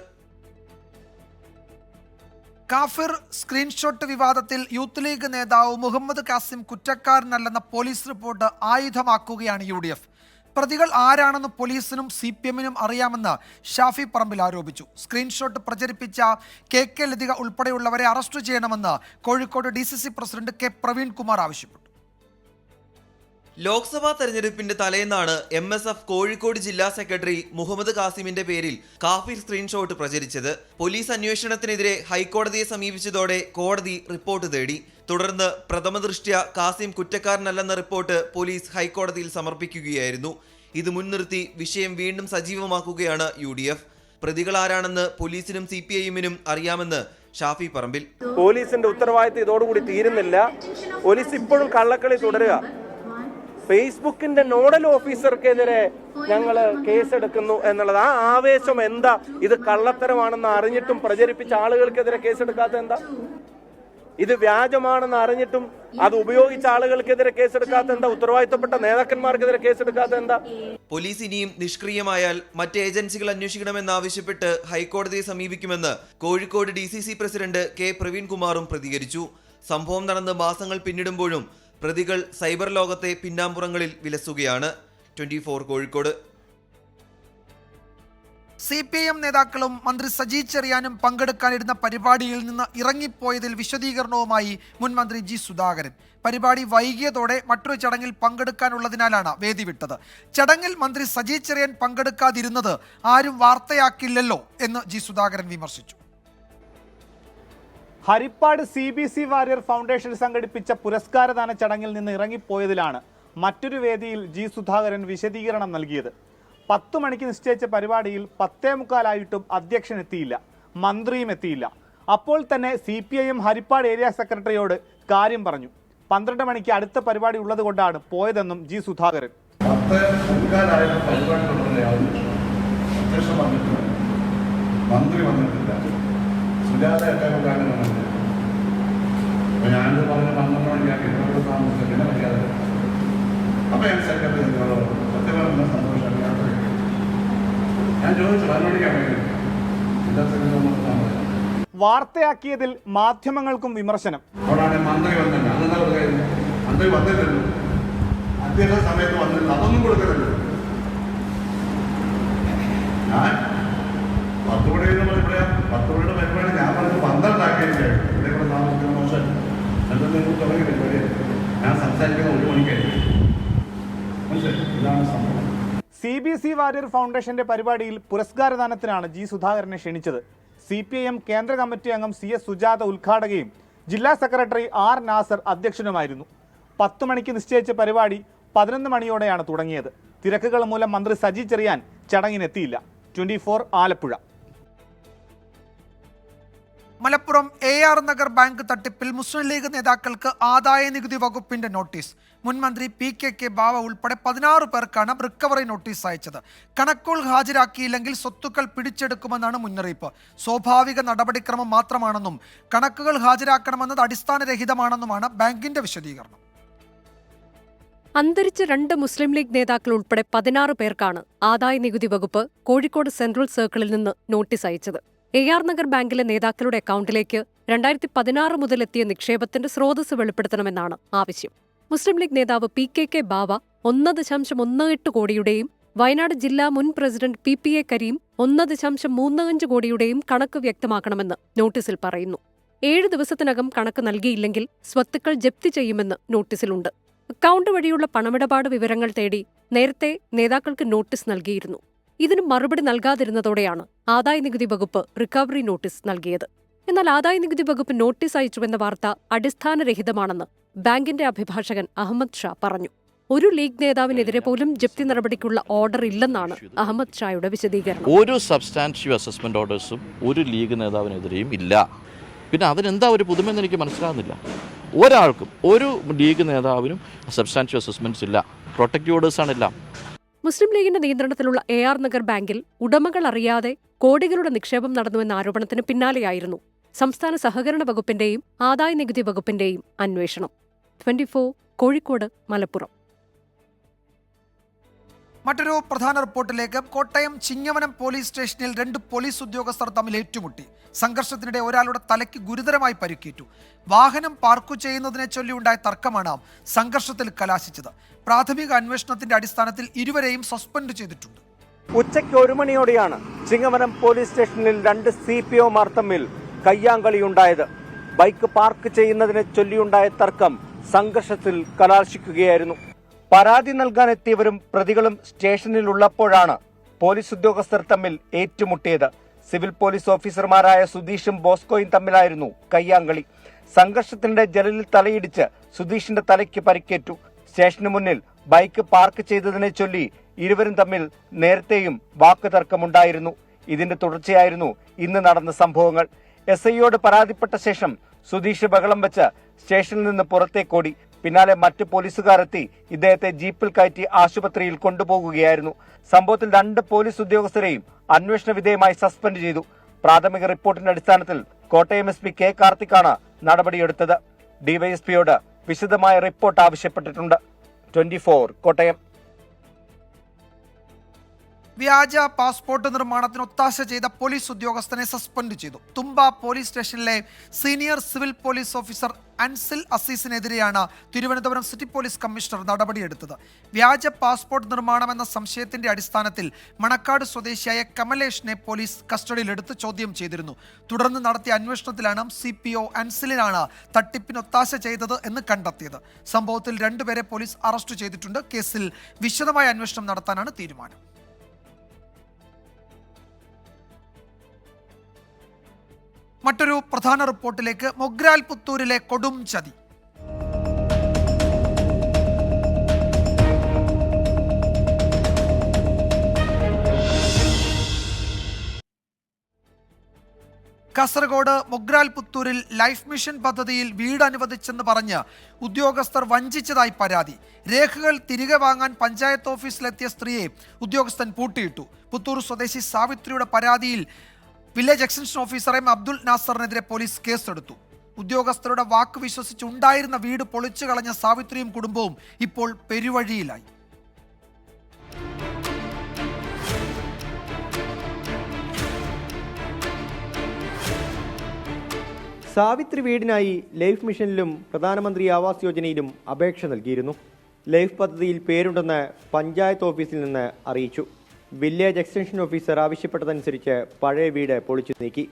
Speaker 1: കാഫിർ സ്ക്രീൻഷോട്ട് വിവാദത്തിൽ യൂത്ത് ലീഗ് നേതാവ് മുഹമ്മദ് കാസിം കുറ്റക്കാരനല്ലെന്ന പോലീസ് റിപ്പോർട്ട് ആയുധമാക്കുകയാണ് UDF. പ്രതികൾ ആരാണെന്ന് പോലീസിനും CPM-നും അറിയാമെന്ന് ഷാഫി പറമ്പിൽ ആരോപിച്ചു. സ്ക്രീൻഷോട്ട് പ്രചരിപ്പിച്ച KK ലതിക ഉൾപ്പെടെയുള്ളവരെ അറസ്റ്റ് ചെയ്യണമെന്ന് Kozhikode DCC president K Praveenkumar ആവശ്യപ്പെട്ടു.
Speaker 13: ലോക്സഭാ തെരഞ്ഞെടുപ്പിന്റെ തലേന്നാണ് MSF കോഴിക്കോട് ജില്ലാ സെക്രട്ടറി മുഹമ്മദ് കാസിമിന്റെ പേരിൽ കാഫിർ സ്ക്രീൻഷോട്ട് പ്രചരിച്ചത്. പോലീസ് അന്വേഷണത്തിനെതിരെ ഹൈക്കോടതിയെ സമീപിച്ചതോടെ കോടതി റിപ്പോർട്ട് തേടി. തുടർന്ന് പ്രഥമ ദൃഷ്ട്യാ കാസിം കുറ്റക്കാരനല്ലെന്ന റിപ്പോർട്ട് പോലീസ് ഹൈക്കോടതിയിൽ സമർപ്പിക്കുകയായിരുന്നു. ഇത് മുൻനിർത്തി വിഷയം വീണ്ടും സജീവമാക്കുകയാണ് UDF. പ്രതികൾ ആരാണെന്ന് പോലീസിനും CPIM-നും അറിയാമെന്ന് ഷാഫി പറമ്പിൽ.
Speaker 14: പോലീസിന്റെ ഉത്തരവാദിത്തം ഇതോടുകൂടി തീരുന്നില്ല. പോലീസ് ഇപ്പോഴും കള്ളക്കളി തുടരുക. ഫേസ്ബുക്കിന്റെ നോഡൽ ഓഫീസർക്കെതിരെ ഞങ്ങൾ കേസെടുക്കുന്നു എന്നുള്ളത് ആ ആവേശം എന്താ? ഇത് കള്ളത്തരമാണെന്ന് അറിഞ്ഞിട്ടും പ്രചരിപ്പിച്ച ആളുകൾക്കെതിരെ കേസെടുക്കാത്ത എന്താ? ഇത് വ്യാജമാണെന്ന് അറിഞ്ഞിട്ടും അത് ഉപയോഗിച്ച ആളുകൾക്കെതിരെ കേസെടുക്കാത്ത എന്താ? ഉത്തരവാദിത്തപ്പെട്ട നേതാക്കന്മാർക്കെതിരെ കേസെടുക്കാത്ത എന്താ?
Speaker 13: പോലീസ് ഇനിയും നിഷ്ക്രിയമായാൽ മറ്റ് ഏജൻസികൾ അന്വേഷിക്കണമെന്നാവശ്യപ്പെട്ട് ഹൈക്കോടതിയെ സമീപിക്കുമെന്ന് കോഴിക്കോട് DCC പ്രസിഡന്റ് K പ്രവീൺകുമാറും പ്രതികരിച്ചു. സംഭവം നടന്ന് മാസങ്ങൾ പിന്നിടുമ്പോഴും പ്രതികൾ സൈബർ ലോകത്തെ പിന്നാമ്പുറങ്ങളിൽ വിലസുകയാണ്. 24 കോഴിക്കോട്.
Speaker 1: CPIM നേതാക്കളും മന്ത്രി സജി ചെറിയാനും പങ്കെടുക്കാനിരുന്ന പരിപാടിയിൽ നിന്ന് ഇറങ്ങിപ്പോയതിൽ വിശദീകരണവുമായി മുൻ മന്ത്രി G സുധാകരൻ. പരിപാടി വൈകിയതോടെ മറ്റൊരു ചടങ്ങിൽ പങ്കെടുക്കാനുള്ളതിനാലാണ് വേദി വിട്ടത്. ചടങ്ങിൽ മന്ത്രി സജി ചെറിയാൻ പങ്കെടുക്കാതിരുന്നത് ആരും വാർത്തയാക്കില്ലല്ലോ എന്ന് G സുധാകരൻ വിമർശിച്ചു.
Speaker 15: ഹരിപ്പാട് CBC വാരിയർ ഫൗണ്ടേഷൻ സംഘടിപ്പിച്ച പുരസ്കാരദാന ചടങ്ങിൽ നിന്ന് ഇറങ്ങിപ്പോയതിലാണ് മറ്റൊരു വേദിയിൽ G സുധാകരൻ വിശദീകരണം നൽകിയത്. 10 മണിക്ക് നിശ്ചയിച്ച പരിപാടിയിൽ 10:45 അധ്യക്ഷൻ എത്തിയില്ല, മന്ത്രിയും എത്തിയില്ല. അപ്പോൾ തന്നെ CPIM ഹരിപ്പാട് ഏരിയ സെക്രട്ടറിയോട് കാര്യം പറഞ്ഞു. 12 മണിക്ക് അടുത്ത പരിപാടി ഉള്ളത് കൊണ്ടാണ് പോയതെന്നും G സുധാകരൻ.
Speaker 16: മന്ത്രി വന്നിട്ടില്ല, സുജാത എട്ടാമക്കാരൻ വന്നിട്ടില്ല. അപ്പോൾ ഞാനിത് പറഞ്ഞ 12 മണിക്കാക്കി ഇന്നോട് താമസിച്ചു, പിന്നെ മര്യാദ. അപ്പോൾ ഞാൻ സെക്രട്ടറി സത്യമായ സന്തോഷമാണ്. ഞാൻ ചോദിച്ചു 12 മണിക്കാണ് ജില്ലാ സെക്രട്ടറി.
Speaker 15: വാർത്തയാക്കിയതിൽ മാധ്യമങ്ങൾക്കും വിമർശനം.
Speaker 16: അവിടെയാണ് മന്ത്രി വന്നില്ല, അതെന്താ പറയുന്നത്? മന്ത്രി വന്നില്ലല്ലോ, അധ്യക്ഷ സമയത്ത് വന്നില്ല, അതൊന്നും കൊടുക്കുന്നില്ല. ഞാൻ 10 മണിയുടെ പരിപാടി ഞാൻ പറഞ്ഞ് 12 ആക്കിയിരിക്കുകയായിരുന്നു. ഇതേപോലെ താമസിക്കുന്ന മോശം എന്തെങ്കിലും തുടങ്ങി പരിപാടി ഞാൻ സംസാരിക്കുന്ന 1 മണിക്കായിരിക്കും. മനസ്സിലായി? ഇതാണ് സംഭവം.
Speaker 15: CBC വാരിയർ ഫൗണ്ടേഷന്റെ പരിപാടിയിൽ പുരസ്കാരദാനത്തിനാണ് G സുധാകരനെ ക്ഷണിച്ചത്. CPIM കേന്ദ്ര കമ്മിറ്റി അംഗം CS സുജാത ഉദ്ഘാടകയും ജില്ലാ സെക്രട്ടറി R നാസർ അധ്യക്ഷനുമായിരുന്നു. 10 മണിക്ക് നിശ്ചയിച്ച പരിപാടി 11 മണിയോടെയാണ് തുടങ്ങിയത്. തിരക്കുകൾ മൂലം മന്ത്രി സജി ചെറിയാൻ ചടങ്ങിനെത്തിയില്ല. 24 ആലപ്പുഴ.
Speaker 1: മലപ്പുറം AR നഗർ ബാങ്ക് തട്ടിപ്പിൽ മുസ്ലിം ലീഗ് നേതാക്കൾക്ക് ആദായ നികുതി വകുപ്പിന്റെ നോട്ടീസ്. മുൻ മന്ത്രി PKK ബാവ ഉൾപ്പെടെ 16 പേർക്കാണ് റിക്കവറി നോട്ടീസ് അയച്ചത്. കണക്കുകൾ ഹാജരാക്കിയില്ലെങ്കിൽ സ്വത്തുക്കൾ പിടിച്ചെടുക്കുമെന്നാണ് മുന്നറിയിപ്പ്. സ്വാഭാവിക നടപടിക്രമം മാത്രമാണെന്നും കണക്കുകൾ ഹാജരാക്കണമെന്നത് അടിസ്ഥാനരഹിതമാണെന്നുമാണ് ബാങ്കിന്റെ വിശദീകരണം.
Speaker 17: അന്തരിച്ച 2 മുസ്ലിം ലീഗ് നേതാക്കൾ ഉൾപ്പെടെ 16 പേർക്കാണ് ആദായ നികുതി വകുപ്പ് കോഴിക്കോട് സെൻട്രൽ സർക്കിളിൽ നിന്ന് നോട്ടീസ് അയച്ചത്. AR നഗർ ബാങ്കിലെ നേതാക്കളുടെ അക്കൗണ്ടിലേക്ക് 2016 മുതൽ എത്തിയ നിക്ഷേപത്തിന്റെ സ്രോതസ് വെളിപ്പെടുത്തണമെന്നാണ് ആവശ്യം. മുസ്ലിം ലീഗ് നേതാവ് PKK ബാവ 1.18 കോടിയുടെയും വയനാട് ജില്ലാ മുൻ പ്രസിഡന്റ് PPA കരീം 1.35 കോടിയുടെയും കണക്ക് വ്യക്തമാക്കണമെന്ന് നോട്ടീസിൽ പറയുന്നു. 7 ദിവസത്തിനകം കണക്ക് നൽകിയില്ലെങ്കിൽ സ്വത്തുക്കൾ ജപ്തി ചെയ്യുമെന്ന് നോട്ടീസിലുണ്ട്. അക്കൗണ്ട് വഴിയുള്ള പണമിടപാട് വിവരങ്ങൾ തേടി നേരത്തെ നേതാക്കൾക്ക് നോട്ടീസ് നൽകിയിരുന്നു. ഇതിന് മറുപടി നൽകാതിരുന്നതോടെയാണ് ആദായനികുതി വകുപ്പ് റിക്കവറി നോട്ടീസ് നൽകിയത്. എന്നാൽ ആദായനികുതി വകുപ്പ് നോട്ടീസ് അയച്ചുവെന്ന വാർത്ത അടിസ്ഥാനരഹിതമാണെന്ന് ബാങ്കിന്റെ അഭിഭാഷകൻ അഹമ്മദ് ഷാ പറഞ്ഞു. ഒരു ലീഗ് നേതാവിനെതിരെ പോലും ജപ്തി നടപടിക്കുള്ള ഓർഡർ ഇല്ലെന്നാണ് അഹമ്മദ് ഷായുടെ വിശദീകരണം.
Speaker 18: ഒരു സബ്സ്റ്റാൻറ്റീവ് അസസ്മെന്റ് ഓർഡേഴ്സും ഒരു ലീഗ് നേതാവിനെതിരെയും ഇല്ല. പിന്നെ അതിനെന്താ ഒരു പുതുമെന്ന് എനിക്ക് മനസ്സിലാകുന്നില്ല. ഒരാൾക്കും ഒരു ലീഗ് നേതാവിനും സബ്സ്റ്റാൻറ്റീവ് അസസ്മെന്റ്സ് ഇല്ല. പ്രൊട്ടക്റ്റീവ് ഓർഡേഴ്സാണെല്ലാം.
Speaker 17: മുസ്ലിം ലീഗിന്റെ നിയന്ത്രണത്തിലുള്ള AR നഗർ ബാങ്കിൽ ഉടമകൾ അറിയാതെ കോടികളുടെ നിക്ഷേപം നടന്നുവെന്ന ആരോപണത്തിന് പിന്നാലെയായിരുന്നു സംസ്ഥാന സഹകരണ വകുപ്പിന്റെയും ആദായനികുതി വകുപ്പിന്റെയും അന്വേഷണം. 24 കോഴിക്കോട്, മലപ്പുറം.
Speaker 1: മറ്റൊരു പ്രധാന റിപ്പോർട്ടിലേക്ക്. കോട്ടയം ചിങ്ങവനം പോലീസ് സ്റ്റേഷനിൽ 2 പോലീസ് ഉദ്യോഗസ്ഥർ തമ്മിൽ ഏറ്റുമുട്ടി. സംഘർഷത്തിനിടെ ഒരാളുടെ തലയ്ക്ക് ഗുരുതരമായി പരിക്കേറ്റു. വാഹനം പാർക്ക് ചെയ്യുന്നതിനെ ചൊല്ലിയുണ്ടായ തർക്കമാണ് സംഘർഷത്തിൽ കലാശിച്ചത്. പ്രാഥമിക അന്വേഷണത്തിന്റെ അടിസ്ഥാനത്തിൽ ഇരുവരെയും സസ്പെൻഡ് ചെയ്തിട്ടുണ്ട്.
Speaker 14: ഉച്ചയ്ക്ക് 1 മണിയോടെയാണ് ചിങ്ങവനം പോലീസ് സ്റ്റേഷനിൽ 2 CPOമാർ തമ്മിൽ കയ്യാങ്കളിയുണ്ടായത്. ബൈക്ക് പാർക്ക് ചെയ്യുന്നതിനെ ചൊല്ലിയുണ്ടായ തർക്കം സംഘർഷത്തിൽ കലാശിക്കുകയായിരുന്നു. പരാതി നൽകാനെത്തിയവരും പ്രതികളും സ്റ്റേഷനിലുള്ളപ്പോഴാണ് പോലീസ് ഉദ്യോഗസ്ഥർ തമ്മിൽ ഏറ്റുമുട്ടിയത്. സിവിൽ പോലീസ് ഓഫീസർമാരായ സുധീഷും ബോസ്കോയും തമ്മിലായിരുന്നു കയ്യാങ്കളി. സംഘർഷത്തിന്റെ ജനലിൽ തലയിടിച്ച് സുധീഷിന്റെ തലയ്ക്ക് പരിക്കേറ്റു. സ്റ്റേഷന് മുന്നിൽ ബൈക്ക് പാർക്ക് ചെയ്തതിനെ ചൊല്ലി ഇരുവരും തമ്മിൽ നേരത്തെയും വാക്കുതർക്കമുണ്ടായിരുന്നു. ഇതിന്റെ തുടർച്ചയായിരുന്നു ഇന്ന് നടന്ന സംഭവങ്ങൾ. SIയോട് പരാതിപ്പെട്ട ശേഷം സുധീഷ് ബഹളം വെച്ച് സ്റ്റേഷനിൽ നിന്ന് പുറത്തേക്കോടി. പിന്നാലെ മറ്റ് പോലീസുകാരെത്തി ഇദ്ദേഹത്തെ ജീപ്പിൽ കയറ്റി ആശുപത്രിയിൽ കൊണ്ടുപോകുകയായിരുന്നു. സംഭവത്തിൽ 2 പോലീസ് ഉദ്യോഗസ്ഥരെയും അന്വേഷണ വിധേയമായി സസ്പെൻഡ് ചെയ്തു. പ്രാഥമിക റിപ്പോർട്ടിന്റെ അടിസ്ഥാനത്തിൽ കോട്ടയം SP K കാർത്തിക്കാണ് നടപടിയെടുത്തത്. DYSPയോട് വിശദമായ റിപ്പോർട്ട് ആവശ്യപ്പെട്ടിട്ടുണ്ട്. 24 കോട്ടയം.
Speaker 1: വ്യാജ പാസ്പോർട്ട് നിർമ്മാണത്തിന് ഒത്താശ ചെയ്ത പോലീസ് ഉദ്യോഗസ്ഥനെ സസ്പെൻഡ് ചെയ്തു. തുമ്പ പോലീസ് സ്റ്റേഷനിലെ senior civil police officer Ansil അസീസിനെതിരെയാണ് തിരുവനന്തപുരം സിറ്റി പോലീസ് കമ്മീഷണർ നടപടിയെടുത്തത്. വ്യാജ പാസ്പോർട്ട് നിർമ്മാണമെന്ന സംശയത്തിന്റെ അടിസ്ഥാനത്തിൽ മണക്കാട് സ്വദേശിയായ കമലേഷിനെ പോലീസ് കസ്റ്റഡിയിലെടുത്ത് ചോദ്യം ചെയ്തിരുന്നു. തുടർന്ന് നടത്തിയ അന്വേഷണത്തിലാണ് CPO അൻസിലിനാണ് തട്ടിപ്പിന് ഒത്താശ ചെയ്തത് എന്ന് കണ്ടെത്തിയത്. സംഭവത്തിൽ 2 പേരെ പോലീസ് അറസ്റ്റ് ചെയ്തിട്ടുണ്ട്. കേസിൽ വിശദമായ അന്വേഷണം നടത്താനാണ് തീരുമാനം. മറ്റൊരു പ്രധാന റിപ്പോർട്ടിലേക്ക്. മൊഗ്രാൽ പുത്തൂരിലെ കൊടും ചതി. കാസർഗോഡ് മൊഗ്രാൽ പുത്തൂരിൽ ലൈഫ് മിഷൻ പദ്ധതിയിൽ വീട് അനുവദിച്ചെന്ന് പറഞ്ഞ് ഉദ്യോഗസ്ഥർ വഞ്ചിച്ചതായി പരാതി. രേഖകൾ തിരികെ വാങ്ങാൻ പഞ്ചായത്ത് ഓഫീസിലെത്തിയ സ്ത്രീയെ ഉദ്യോഗസ്ഥൻ പൂട്ടിയിട്ടു. പുത്തൂർ സ്വദേശി സാവിത്രിയുടെ പരാതിയിൽ village extension officer M Abdul നാസറിനെതിരെ പോലീസ് കേസെടുത്തു. ഉദ്യോഗസ്ഥരുടെ വാക്ക് വിശ്വസിച്ച് ഉണ്ടായിരുന്ന വീട് പൊളിച്ചു കളഞ്ഞ സാവിത്രിയും കുടുംബവും ഇപ്പോൾ പെരുവഴിയിലായി.
Speaker 19: സാവിത്രി വീടിനായി ലൈഫ് മിഷനിലും പ്രധാനമന്ത്രി ആവാസ് യോജനയിലും അപേക്ഷ നൽകിയിരുന്നു. ലൈഫ് പദ്ധതിയിൽ പേരുണ്ടെന്ന് പഞ്ചായത്ത് ഓഫീസിൽ നിന്ന് അറിയിച്ചു. വില്ലേജ് എക്സ്റ്റൻഷൻ ഓഫീസർ ആവശ്യപ്പെട്ടതനുസരിച്ച് പഴയ വീട് പൊളിച്ചു നീക്കി.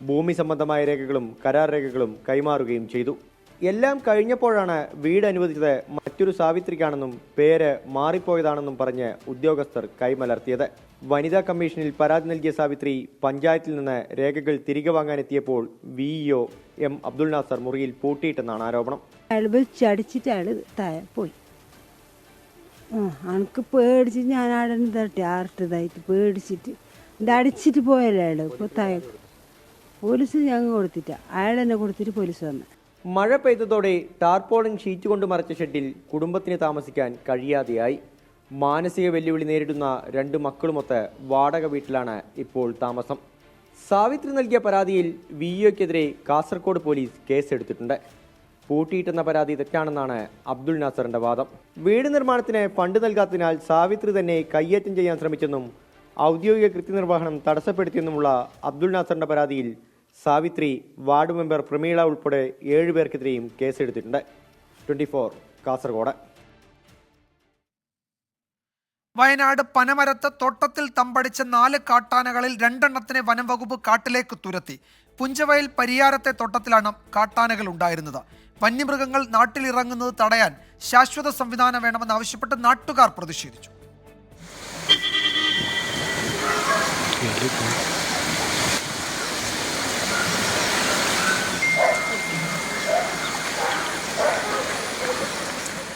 Speaker 19: ഭൂമി സംബന്ധമായ രേഖകളും കരാർ രേഖകളും കൈമാറുകയും ചെയ്തു. എല്ലാം കഴിഞ്ഞപ്പോഴാണ് വീട് അനുവദിച്ചത് മറ്റൊരു സാവിത്രിക്കാണെന്നും പേര് മാറിപ്പോയതാണെന്നും പറഞ്ഞ് ഉദ്യോഗസ്ഥർ കൈമലർത്തിയത്. വനിതാ കമ്മീഷനിൽ പരാതി നൽകിയ സാവിത്രി പഞ്ചായത്തിൽ നിന്ന് രേഖകൾ തിരികെ വാങ്ങാനെത്തിയപ്പോൾ VEO M അബ്ദുൽ നാസർ മുറിയിൽ പൂട്ടിയിട്ടെന്നാണ് ആരോപണം.
Speaker 20: പോയി എനിക്ക് പേടിച്ചിട്ട് ഞാൻ അവിടെ തട്ടി ആർട്ടതായിട്ട് പേടിച്ചിട്ട് ഇത് അടിച്ചിട്ട് പോയല്ലേ ഇപ്പോൾ താഴേക്ക് പോലീസ് ഞങ്ങൾ കൊടുത്തിട്ട അയാൾ തന്നെ കൊടുത്തിട്ട് പോലീസ് വന്നു.
Speaker 19: മഴ പെയ്തതോടെ ടാർപോളിൻ ഷീറ്റ് കൊണ്ട് മറച്ച ഷെഡിൽ കുടുംബത്തിന് താമസിക്കാൻ കഴിയാതെയായി. മാനസിക വെല്ലുവിളി നേരിടുന്ന 2 മക്കളുമൊത്ത് വാടക വീട്ടിലാണ് ഇപ്പോൾ താമസം. സാവിത്രി നൽകിയ പരാതിയിൽ വിഇഒക്കെതിരെ കാസർഗോഡ് പോലീസ് കേസെടുത്തിട്ടുണ്ട്. പൂട്ടിയിട്ടെന്ന പരാതി തെറ്റാണെന്നാണ് അബ്ദുൾ നാസറിന്റെ വാദം. വീട് നിർമ്മാണത്തിന് ഫണ്ട് നൽകാത്തതിനാൽ സാവിത്രി തന്നെ കയ്യേറ്റം ചെയ്യാൻ ശ്രമിച്ചെന്നും ഔദ്യോഗിക കൃത്യനിർവഹണം തടസ്സപ്പെടുത്തിയെന്നുമുള്ള അബ്ദുൾ നാസറിന്റെ പരാതിയിൽ സാവിത്രി, വാർഡ് മെമ്പർ പ്രമീള ഉൾപ്പെടെ 7 പേർക്കെതിരെയും കേസെടുത്തിട്ടുണ്ട്. 24 കാസർഗോഡ്.
Speaker 1: വയനാട് പനമരത്ത് തോട്ടത്തിൽ തമ്പടിച്ച 4 കാട്ടാനകളിൽ 2 എണ്ണത്തിനെ വനം വകുപ്പ് കാട്ടിലേക്ക് തുരത്തി. പുഞ്ചവയൽ പരിയാരത്തെ തോട്ടത്തിലാണ് കാട്ടാനകൾ ഉണ്ടായിരുന്നത്. വന്യമൃഗങ്ങൾ നാട്ടിലിറങ്ങുന്നത് തടയാൻ ശാശ്വത സംവിധാനം വേണമെന്നാവശ്യപ്പെട്ട് നാട്ടുകാർ പ്രതിഷേധിച്ചു.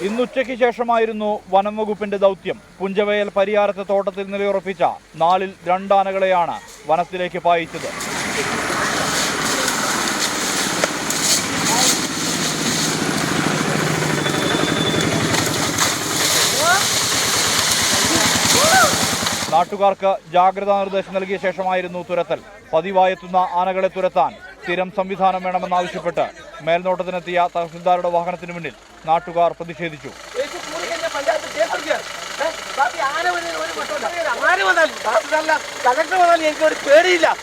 Speaker 21: ഇന്നുച്ചയ്ക്ക് ശേഷമായിരുന്നു വനം വകുപ്പിന്റെ ദൗത്യം. പുഞ്ചവയൽ പരിയാരത്തെ തോട്ടത്തിൽ നിലയുറപ്പിച്ച 4-ൽ 2 ആനകളെയാണ് വനത്തിലേക്ക് പായിച്ചത്. നാട്ടുകാർക്ക് ജാഗ്രതാ നിർദ്ദേശം നൽകിയ ശേഷമായിരുന്നു തുരത്തൽ. പതിവായെത്തുന്ന ആനകളെ തുരത്താൻ സ്ഥിരം സംവിധാനം വേണമെന്നാവശ്യപ്പെട്ട് മേൽനോട്ടത്തിനെത്തിയ തഹസിൽദാരുടെ വാഹനത്തിന് മുന്നിൽ നാട്ടുകാർ പ്രതിഷേധിച്ചു.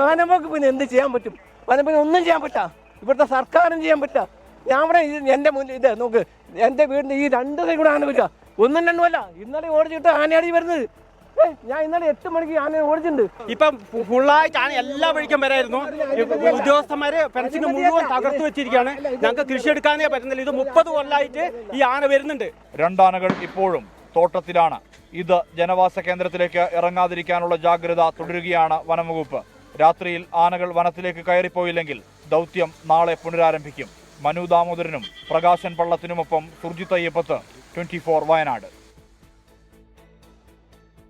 Speaker 14: വനംവകുപ്പ് പിന്നെ എന്ത് ചെയ്യാൻ പറ്റും? വനംവകുപ്പ് ഒന്നും ചെയ്യാൻ പറ്റാ. ഇവിടുത്തെ സർക്കാരും ചെയ്യാൻ പറ്റാ. ഞാൻ ഇവിടെ എൻ്റെ മുന്നിൽ ഇത് നോക്ക്, എൻ്റെ വീടിന് ഈ 2 സൈഡ് കൂടെ ആന പറ്റുക. 1ഉം 2ഉം അല്ല, ഇന്നലെ ഓടിച്ചിട്ട് ആനയാടി വരുന്നത്. ഞാൻ ഇന്നലെ 8 മണിക്ക് ആന ഓടിച്ചിട്ടുണ്ട്.
Speaker 22: ഇപ്പം ഫുള്ളായിട്ട് ആന എല്ലാ വഴിക്കും വരായിരുന്നു. ഉദ്യോഗസ്ഥന്മാര് ഫെൻസിങ് മുഴുവൻ തകർത്തു വെച്ചിരിക്കുകയാണ്. ഞങ്ങൾക്ക് കൃഷി എടുക്കാനേ പറ്റുന്നില്ല. ഇത് 30 കൊല്ലമായിട്ട് ഈ ആന വരുന്നുണ്ട്.
Speaker 21: 2 ആനകൾ ഇപ്പോഴും തോട്ടത്തിലാണ്. ഇത് ജനവാസ കേന്ദ്രത്തിലേക്ക് ഇറങ്ങാതിരിക്കാനുള്ള ജാഗ്രത തുടരുകയാണ് വനംവകുപ്പ്. രാത്രിയിൽ ആനകൾ വനത്തിലേക്ക് കയറിപ്പോയില്ലെങ്കിൽ ദൗത്യം നാളെ പുനരാരംഭിക്കും. മനു ദാമോദരനും പ്രകാശൻ പള്ളത്തിനുമൊപ്പം സുർജിത് അയ്യപ്പത്ത്, 24 വയനാട്.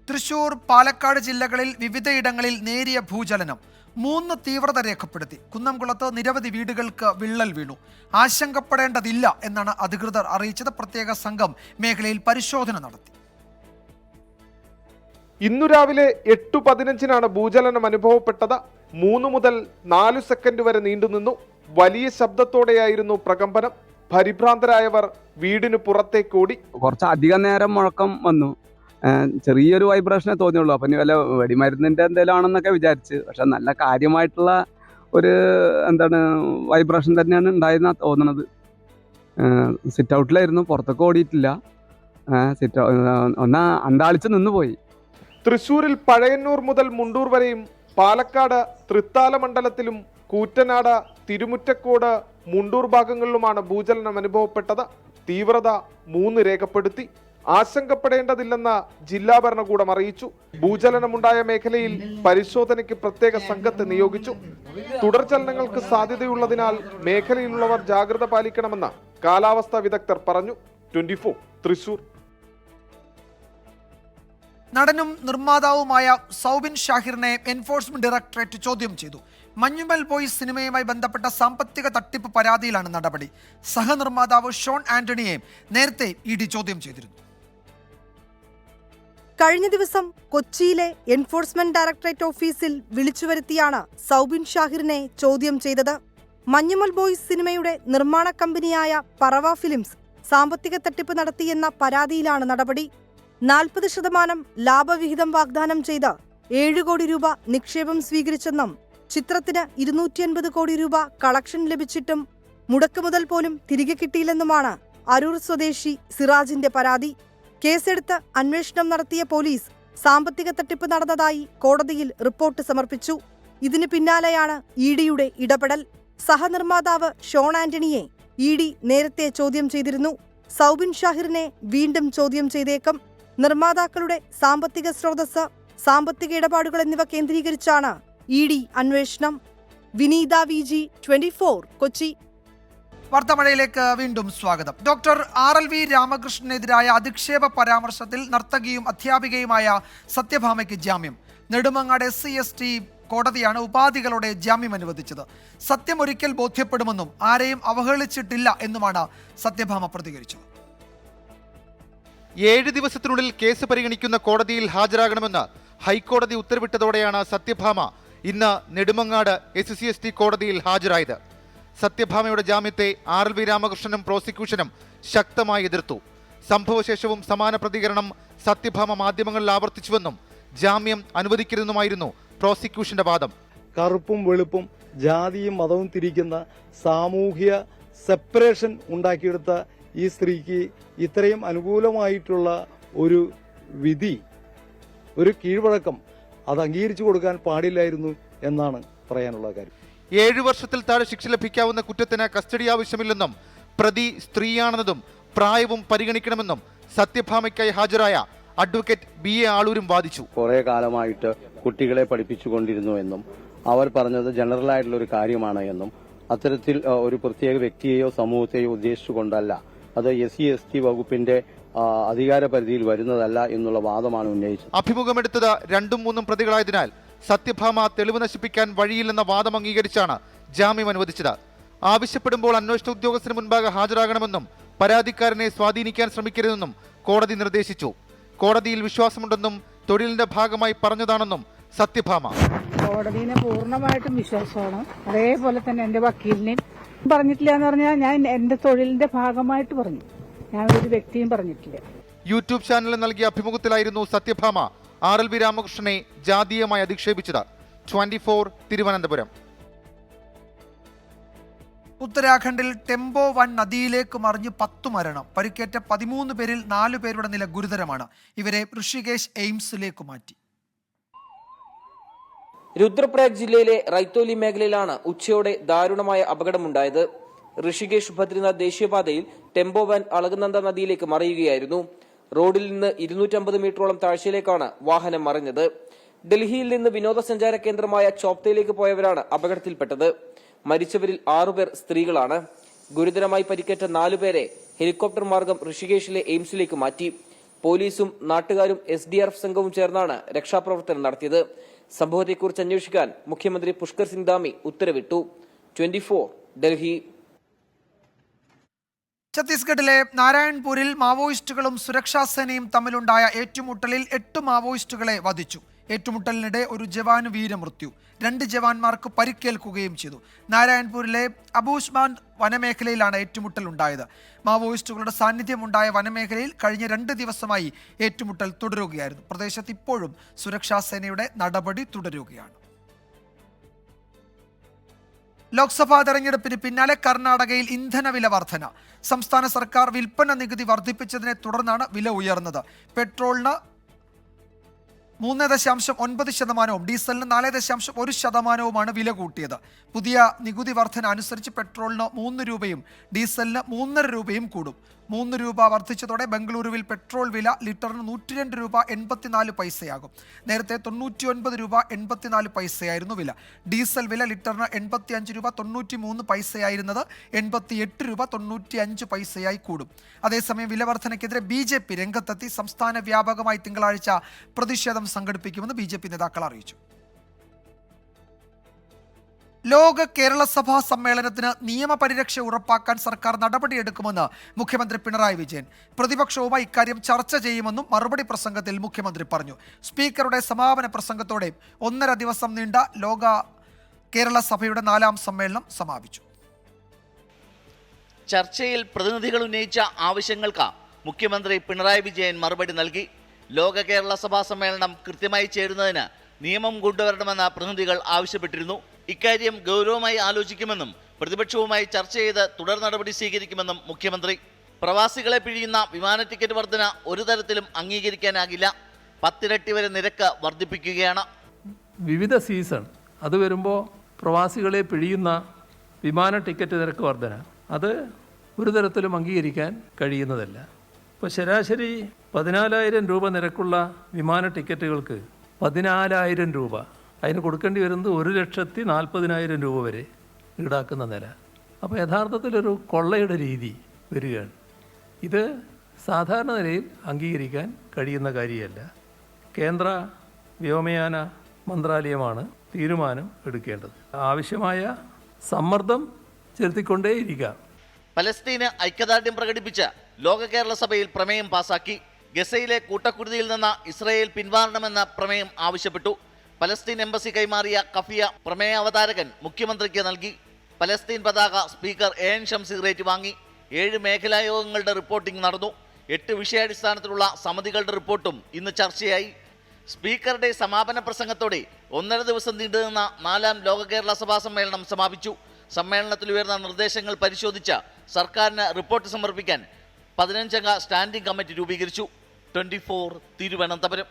Speaker 1: തൃശൂർ, പാലക്കാട് ജില്ലകളിൽ വിവിധയിടങ്ങളിൽ നേരിയ ഭൂചലനം. 3 തീവ്രത രേഖപ്പെടുത്തി. കുന്നംകുളത്ത് നിരവധി വീടുകൾക്ക് വിള്ളൽ വീണു. ആശങ്കപ്പെടേണ്ടതില്ല എന്നാണ് അധികൃതർ അറിയിച്ചത്. പ്രത്യേക സംഘം മേഖലയിൽ പരിശോധന നടത്തി.
Speaker 9: ഇന്നു രാവിലെ 8:15 ഭൂചലനം അനുഭവപ്പെട്ടത്. 3 മുതൽ 4 സെക്കൻഡ് വരെ നീണ്ടുനിന്നു. വലിയ ശബ്ദത്തോടെയായിരുന്നു പ്രകമ്പനം. പരിഭ്രാന്തരായവർ വീടിന് പുറത്തേക്കോടി.
Speaker 23: കുറച്ച് അധികം നേരം മുഴക്കം വന്നു. ചെറിയൊരു വൈബ്രേഷനെ തോന്നിയുള്ളൂ. അപ്പം വല്ല വെടിമരുന്നിൻ്റെ എന്തെങ്കിലും ആണെന്നൊക്കെ വിചാരിച്ച്. പക്ഷെ നല്ല കാര്യമായിട്ടുള്ള ഒരു വൈബ്രേഷൻ തന്നെയാണ് ഉണ്ടായെന്നാണ് തോന്നുന്നത്. സിറ്റ് ഔട്ടിലായിരുന്നു, പുറത്തൊക്കെ ഓടിയിട്ടില്ല. ഒന്ന് അന്താളിച്ച് നിന്നുപോയി.
Speaker 9: തൃശൂരിൽ പഴയന്നൂർ മുതൽ മുണ്ടൂർ വരെയും പാലക്കാട് തൃത്താല മണ്ഡലത്തിലും കൂറ്റനാട്, തിരുമുറ്റക്കോട്, മുണ്ടൂർ ഭാഗങ്ങളിലുമാണ് ഭൂചലനം അനുഭവപ്പെട്ടത്. തീവ്രത 3 രേഖപ്പെടുത്തി. ആശങ്കപ്പെടേണ്ടതില്ലെന്ന് ജില്ലാ ഭരണകൂടം അറിയിച്ചു. ഭൂചലനമുണ്ടായ മേഖലയിൽ പരിശോധനയ്ക്ക് പ്രത്യേക സംഘത്തെ നിയോഗിച്ചു. തുടർചലനങ്ങൾക്ക് സാധ്യതയുള്ളതിനാൽ മേഖലയിലുള്ളവർ ജാഗ്രത പാലിക്കണമെന്ന് കാലാവസ്ഥാ വിദഗ്ധർ പറഞ്ഞു. 24 തൃശൂർ.
Speaker 1: നടനും നിർമ്മാതാവുമായ സൗബിൻ ഷാഹിറിനെ എൻഫോഴ്സ്മെന്റ് ഡയറക്ടറേറ്റ് ചോദ്യം ചെയ്തു. മഞ്ഞുമൽ ബോയ്സ് സിനിമയുമായി ബന്ധപ്പെട്ട സാമ്പത്തിക തട്ടിപ്പ് പരാതിയിലാണ് നടപടി. സഹനിർമ്മാതാവ് ഷോൺ ആന്റണിയെ നേരത്തെ ഇഡി ചോദ്യം ചെയ്തിരുന്നു.
Speaker 24: കഴിഞ്ഞ ദിവസം കൊച്ചിയിലെ എൻഫോഴ്സ്മെന്റ് ഡയറക്ടറേറ്റ് ഓഫീസിൽ വിളിച്ചുവരുത്തിയാണ് സൗബിൻ ഷാഹിറിനെ ചോദ്യം ചെയ്തത്. മഞ്ഞുമൽ ബോയ്സ് സിനിമയുടെ നിർമ്മാണ കമ്പനിയായ പറവ ഫിലിംസ് സാമ്പത്തിക തട്ടിപ്പ് നടത്തിയെന്ന പരാതിയിലാണ് നടപടി. 40% ലാഭവിഹിതം വാഗ്ദാനം ചെയ്ത് 7 കോടി രൂപ നിക്ഷേപം സ്വീകരിച്ചെന്നും ചിത്രത്തിന് 250 കോടി രൂപ കളക്ഷൻ ലഭിച്ചിട്ടും മുടക്കുമുതൽ പോലും തിരികെ കിട്ടിയില്ലെന്നുമാണ് അരൂർ സ്വദേശി സിറാജിന്റെ പരാതി. കേസെടുത്ത് അന്വേഷണം നടത്തിയ പോലീസ് സാമ്പത്തിക തട്ടിപ്പ് നടന്നതായി കോടതിയിൽ റിപ്പോർട്ട് സമർപ്പിച്ചു. ഇതിന് പിന്നാലെയാണ് ഇഡിയുടെ ഇടപെടൽ. സഹനിർമ്മാതാവ് ഷോൺ ആന്റണിയെ ഇഡി നേരത്തെ ചോദ്യം ചെയ്തിരുന്നു. സൗബിൻ ഷാഹിറിനെ വീണ്ടും ചോദ്യം ചെയ്തേക്കും. നിർമ്മാതാക്കളുടെ സാമ്പത്തിക സ്രോതസ്, സാമ്പത്തിക ഇടപാടുകൾ എന്നിവ കേന്ദ്രീകരിച്ചാണ് ഇഡി അന്വേഷണം. വിനീത വിജി, 24 കൊച്ചി.
Speaker 1: വാർത്താമഴയിലേക്ക് വീണ്ടും സ്വാഗതം. ഡോക്ടർ RLV രാമകൃഷ്ണനെതിരായ അധിക്ഷേപ പരാമർശത്തിൽ നർത്തകിയും അധ്യാപികയുമായ സത്യഭാമയ്ക്ക് ജാമ്യം. നെടുമങ്ങാട് SC/ST കോടതിയാണ് ഉപാധികളോടെ ജാമ്യം അനുവദിച്ചത്. സത്യം ഒരിക്കൽ ബോധ്യപ്പെടുമെന്നും ആരെയും അവഹേളിച്ചിട്ടില്ല എന്നുമാണ് സത്യഭാമ പ്രതികരിച്ചത്.
Speaker 2: 7 ദിവസത്തിനുള്ളിൽ കേസ് പരിഗണിക്കുന്ന കോടതിയിൽ ഹാജരാകണമെന്ന് ഹൈക്കോടതി ഉത്തരവിട്ടതോടെയാണ് സത്യഭാമ ഇന്ന് നെടുമങ്ങാട് SC/ST കോടതിയിൽ ഹാജരായത്. സത്യഭാമയുടെ ജാമ്യത്തെ RLV രാമകൃഷ്ണനും പ്രോസിക്യൂഷനും ശക്തമായി എതിർത്തു. സംഭവശേഷവും സമാന പ്രതികരണം സത്യഭാമ മാധ്യമങ്ങളിൽ ആവർത്തിച്ചുവെന്നും ജാമ്യം അനുവദിക്കരുതെന്നുമായിരുന്നു പ്രോസിക്യൂഷന്റെ വാദം.
Speaker 3: കറുപ്പും വെളുപ്പും ജാതിയും മതവും തിരിക്കുന്ന സാമൂഹ്യ സെപ്പറേഷൻ ഉണ്ടാക്കിയെടുത്ത ഈ സ്ത്രീക്ക് ഇത്രയും അനുകൂലമായിട്ടുള്ള ഒരു വിധി, ഒരു കീഴ്വഴക്കം അത് അംഗീകരിച്ചു കൊടുക്കാൻ പാടില്ലായിരുന്നു എന്നാണ് പറയാനുള്ള കാര്യം.
Speaker 2: 7 വർഷത്തിൽ താഴെ ശിക്ഷ ലഭിക്കാവുന്ന കുറ്റത്തിന് കസ്റ്റഡി ആവശ്യമില്ലെന്നും പ്രതി സ്ത്രീയാണെന്നതും പ്രായവും പരിഗണിക്കണമെന്നും സത്യഭാമയ്ക്കായി ഹാജരായ അഡ്വക്കേറ്റ് BA ആളൂരും വാദിച്ചു.
Speaker 4: കുറെ കാലമായിട്ട് കുട്ടികളെ പഠിപ്പിച്ചുകൊണ്ടിരുന്നു എന്നും അവർ പറഞ്ഞത് ജനറൽ ആയിട്ടുള്ള ഒരു കാര്യമാണ് എന്നും അത്തരത്തിൽ ഒരു പ്രത്യേക വ്യക്തിയെയോ സമൂഹത്തെയോ ഉദ്ദേശിച്ചുകൊണ്ടല്ല, അത് SC/ST വകുപ്പിന്റെ അധികാര പരിധിയിൽ വരുന്നതല്ല എന്നുള്ള വാദമാണ് ഉന്നയിച്ചത്.
Speaker 2: അഭിമുഖമെടുത്തത് 2ഉം 3ഉം പ്രതികളായതിനാൽ സത്യഭാമ തെളിവ് നശിപ്പിക്കാൻ വഴിയില്ലെന്ന വാദം അംഗീകരിച്ചാണ് ജാമ്യം അനുവദിച്ചത്. ആവശ്യപ്പെടുമ്പോൾ അന്വേഷണ ഉദ്യോഗസ്ഥന് മുൻപാകെ ഹാജരാകണമെന്നും പരാതിക്കാരനെ സ്വാധീനിക്കാൻ ശ്രമിക്കരുതെന്നും കോടതി നിർദ്ദേശിച്ചു. കോടതിയിൽ വിശ്വാസമുണ്ടെന്നും തൊഴിലിന്റെ ഭാഗമായി പറഞ്ഞതാണെന്നും സത്യഭാമ.
Speaker 5: കോടതിനെ പൂർണ്ണമായിട്ടും വിശ്വാസമാണ്. അതേപോലെ തന്നെ എന്റെ വക്കീലിനെയും പറഞ്ഞിട്ടില്ല എന്ന് പറഞ്ഞാൽ ഞാൻ എന്റെ തൊഴിലിന്റെ ഭാഗമായിട്ട് പറഞ്ഞു. ഞാൻ ഒരു വ്യക്തിയും പറഞ്ഞിട്ടില്ല.
Speaker 2: യൂട്യൂബ് ചാനലിൽ നൽകിയ അഭിമുഖത്തിലായിരുന്നു സത്യഭാമ RLV രാമകൃഷ്ണനെ ജാതീയമായി അധിക്ഷേപിച്ചത്. 24 തിരുവനന്തപുരം.
Speaker 1: ഉത്തരാഖണ്ഡിൽ ടെമ്പോ 1 നദിയിലേക്ക് മറിഞ്ഞ് 10 മരണം. പരിക്കേറ്റ 13 പേരിൽ 4 പേരുടെ നില ഗുരുതരമാണ്. ഇവരെ ഋഷികേശ് എയിംസിലേക്ക് മാറ്റി.
Speaker 25: രുദ്രപ്രയാഗ് ജില്ലയിലെ റൈത്തോലി മേഖലയിലാണ് ഉച്ചയോടെ ദാരുണമായ അപകടമുണ്ടായത്. ഋഷികേശ് ബദ്രിനാഥ് ദേശീയപാതയിൽ ടെമ്പോ 1 അളകനന്ദ നദിയിലേക്ക് മറിയുകയായിരുന്നു. റോഡിൽ നിന്ന് 250 മീറ്ററോളം താഴ്ചയിലേക്കാണ് വാഹനം മറിഞ്ഞത്. ഡൽഹിയിൽ നിന്ന് വിനോദസഞ്ചാര കേന്ദ്രമായ ചോപ്തയിലേക്ക് പോയവരാണ് അപകടത്തിൽപ്പെട്ടത്. മരിച്ചവരിൽ 6 പേർ സ്ത്രീകളാണ്. ഗുരുതരമായി പരിക്കേറ്റ 4 പേരെ ഹെലികോപ്റ്റർ മാർഗം ഋഷികേശിലെ എയിംസിലേക്ക് മാറ്റി. പോലീസും നാട്ടുകാരും SDRF സംഘവും ചേർന്നാണ് രക്ഷാപ്രവർത്തനം നടത്തിയത്. സംഭവത്തെക്കുറിച്ച് അന്വേഷിക്കാൻ മുഖ്യമന്ത്രി പുഷ്കർ സിംഗ് ധാമി ഉത്തരവിട്ടു. 24 ഡൽഹി.
Speaker 1: ഛത്തീസ്ഗഡിലെ നാരായൺപൂരിൽ മാവോയിസ്റ്റുകളും സുരക്ഷാ സേനയും തമ്മിലുണ്ടായ ഏറ്റുമുട്ടലിൽ 8 മാവോയിസ്റ്റുകളെ വധിച്ചു. ഏറ്റുമുട്ടലിനിടെ ഒരു ജവാന് വീരമൃത്യു, 2 ജവാന്മാർക്ക് പരിക്കേൽക്കുകയും ചെയ്തു. നാരായൺപൂരിലെ അബൂസ്മാൻ വനമേഖലയിലാണ് ഏറ്റുമുട്ടൽ ഉണ്ടായത്. മാവോയിസ്റ്റുകളുടെ സാന്നിധ്യമുണ്ടായ വനമേഖലയിൽ കഴിഞ്ഞ 2 ദിവസമായി ഏറ്റുമുട്ടൽ തുടരുകയായിരുന്നു. പ്രദേശത്ത് ഇപ്പോഴും സുരക്ഷാ സേനയുടെ നടപടി തുടരുകയാണ്. ലോക്സഭാ തെരഞ്ഞെടുപ്പിന് പിന്നാലെ കർണാടകയിൽ ഇന്ധനവില വർധന. സംസ്ഥാന സർക്കാർ വിൽപ്പന നികുതി വർദ്ധിപ്പിച്ചതിനെ തുടർന്നാണ് വില ഉയർന്നത്. പെട്രോളിന് 3.9%, ഡീസലിന് 4.1% വില കൂട്ടിയത്. പുതിയ നികുതി വർധന അനുസരിച്ച് പെട്രോളിന് 3 രൂപയും ഡീസലിന് 3.5 രൂപയും കൂടും. 3 രൂപ വർദ്ധിച്ചതോടെ ബംഗളൂരുവിൽ പെട്രോൾ വില ലിറ്ററിന് 102 രൂപ 84 പൈസയാകും. നേരത്തെ 99 രൂപ 84 പൈസയായിരുന്നു വില. ഡീസൽ വില ലിറ്ററിന് 85 രൂപ 93 പൈസയായിരുന്നത് 88 രൂപ 95 പൈസയായി കൂടും. അതേസമയം വില വർധനയ്ക്കെതിരെ BJP രംഗത്തെത്തി. സംസ്ഥാന വ്യാപകമായി തിങ്കളാഴ്ച പ്രതിഷേധം സംഘടിപ്പിക്കുമെന്ന് BJP നേതാക്കൾ അറിയിച്ചു. ലോക കേരള സഭാ സമ്മേളനത്തിന് നിയമപരിരക്ഷ ഉറപ്പാക്കാൻ സർക്കാർ നടപടിയെടുക്കുമെന്ന് മുഖ്യമന്ത്രി പിണറായി വിജയൻ. പ്രതിപക്ഷവുമായി ഇക്കാര്യം ചർച്ച ചെയ്യുമെന്നും മറുപടി പ്രസംഗത്തിൽ മുഖ്യമന്ത്രി പറഞ്ഞു. സ്പീക്കറുടെ സമാപന പ്രസംഗത്തോടെ 1.5 ദിവസം നീണ്ട ലോക കേരള സഭയുടെ 4ാം സമ്മേളനം സമാപിച്ചു.
Speaker 26: ചർച്ചയിൽ പ്രതിനിധികൾ ഉന്നയിച്ച ആവശ്യങ്ങൾക്ക് മുഖ്യമന്ത്രി പിണറായി വിജയൻ മറുപടി നൽകി. ലോക കേരള സഭാ സമ്മേളനം കൃത്യമായി ചേരുന്നതിന് നിയമം കൊണ്ടുവരണമെന്ന് പ്രതിനിധികൾ ആവശ്യപ്പെട്ടിരുന്നു. ഇക്കാര്യം ഗൗരവമായി ആലോചിക്കുമെന്നും പ്രതിപക്ഷവുമായി ചർച്ച ചെയ്ത് തുടർ നടപടി സ്വീകരിക്കുമെന്നും മുഖ്യമന്ത്രി. പ്രവാസികളെ പിഴിയുന്ന വിമാന ടിക്കറ്റ് വർധന ഒരു തരത്തിലും അംഗീകരിക്കാനാകില്ല. 10 ഇരട്ടി വരെ നിരക്ക് വർദ്ധിപ്പിക്കുകയാണ്.
Speaker 27: വിവിധ സീസൺ അത് വരുമ്പോൾ പ്രവാസികളെ പിഴിയുന്ന വിമാന ടിക്കറ്റ് നിരക്ക് വർധന അത് ഒരു തരത്തിലും അംഗീകരിക്കാൻ കഴിയുന്നതല്ല. ഇപ്പോൾ ശരാശരി 14,000 രൂപ നിരക്കുള്ള വിമാന ടിക്കറ്റുകൾക്ക് 14,000 രൂപ അതിന് കൊടുക്കേണ്ടി വരുന്നത് 1,40,000 രൂപ വരെ ഈടാക്കുന്ന നില. അപ്പോൾ യഥാർത്ഥത്തിലൊരു കൊള്ളയുടെ രീതി വരികയാണ്. ഇത് സാധാരണ നിലയിൽ അംഗീകരിക്കാൻ കഴിയുന്ന കാര്യമല്ല. കേന്ദ്ര വ്യോമയാന മന്ത്രാലയമാണ് തീരുമാനം എടുക്കേണ്ടത്. ആവശ്യമായ സമ്മർദ്ദം ചെലുത്തിക്കൊണ്ടേയിരിക്കുക.
Speaker 26: പലസ്തീന് ഐക്യദാർഢ്യം പ്രകടിപ്പിച്ച ലോക കേരള സഭയിൽ പ്രമേയം പാസാക്കി. ഗസയിലെ കൂട്ടക്കുരുതിയിൽ നിന്ന് ഇസ്രയേൽ പിന്മാറണമെന്ന പ്രമേയം ആവശ്യപ്പെട്ടു. പലസ്തീൻ എംബസി കൈമാറിയ കഫിയ പ്രമേയ അവതാരകൻ മുഖ്യമന്ത്രിക്ക് നൽകി. പലസ്തീൻ പതാക സ്പീക്കർ AN ഷംസീർ ഏറ്റുവാങ്ങി. 7 മേഖലാ യോഗങ്ങളുടെ റിപ്പോർട്ടിംഗ് നടന്നു. 8 വിഷയാടിസ്ഥാനത്തിലുള്ള സമിതികളുടെ റിപ്പോർട്ടും ഇന്ന് ചർച്ചയായി. സ്പീക്കറുടെ സമാപന പ്രസംഗത്തോടെ 1.5 ദിവസം നീണ്ടുനിന്ന 4ാം ലോക കേരള സഭാ സമ്മേളനം സമാപിച്ചു. സമ്മേളനത്തിൽ ഉയർന്ന നിർദ്ദേശങ്ങൾ പരിശോധിച്ച സർക്കാരിന് റിപ്പോർട്ട് സമർപ്പിക്കാൻ 15-അംഗ സ്റ്റാൻഡിംഗ് കമ്മിറ്റി രൂപീകരിച്ചു. 24 തിരുവനന്തപുരം.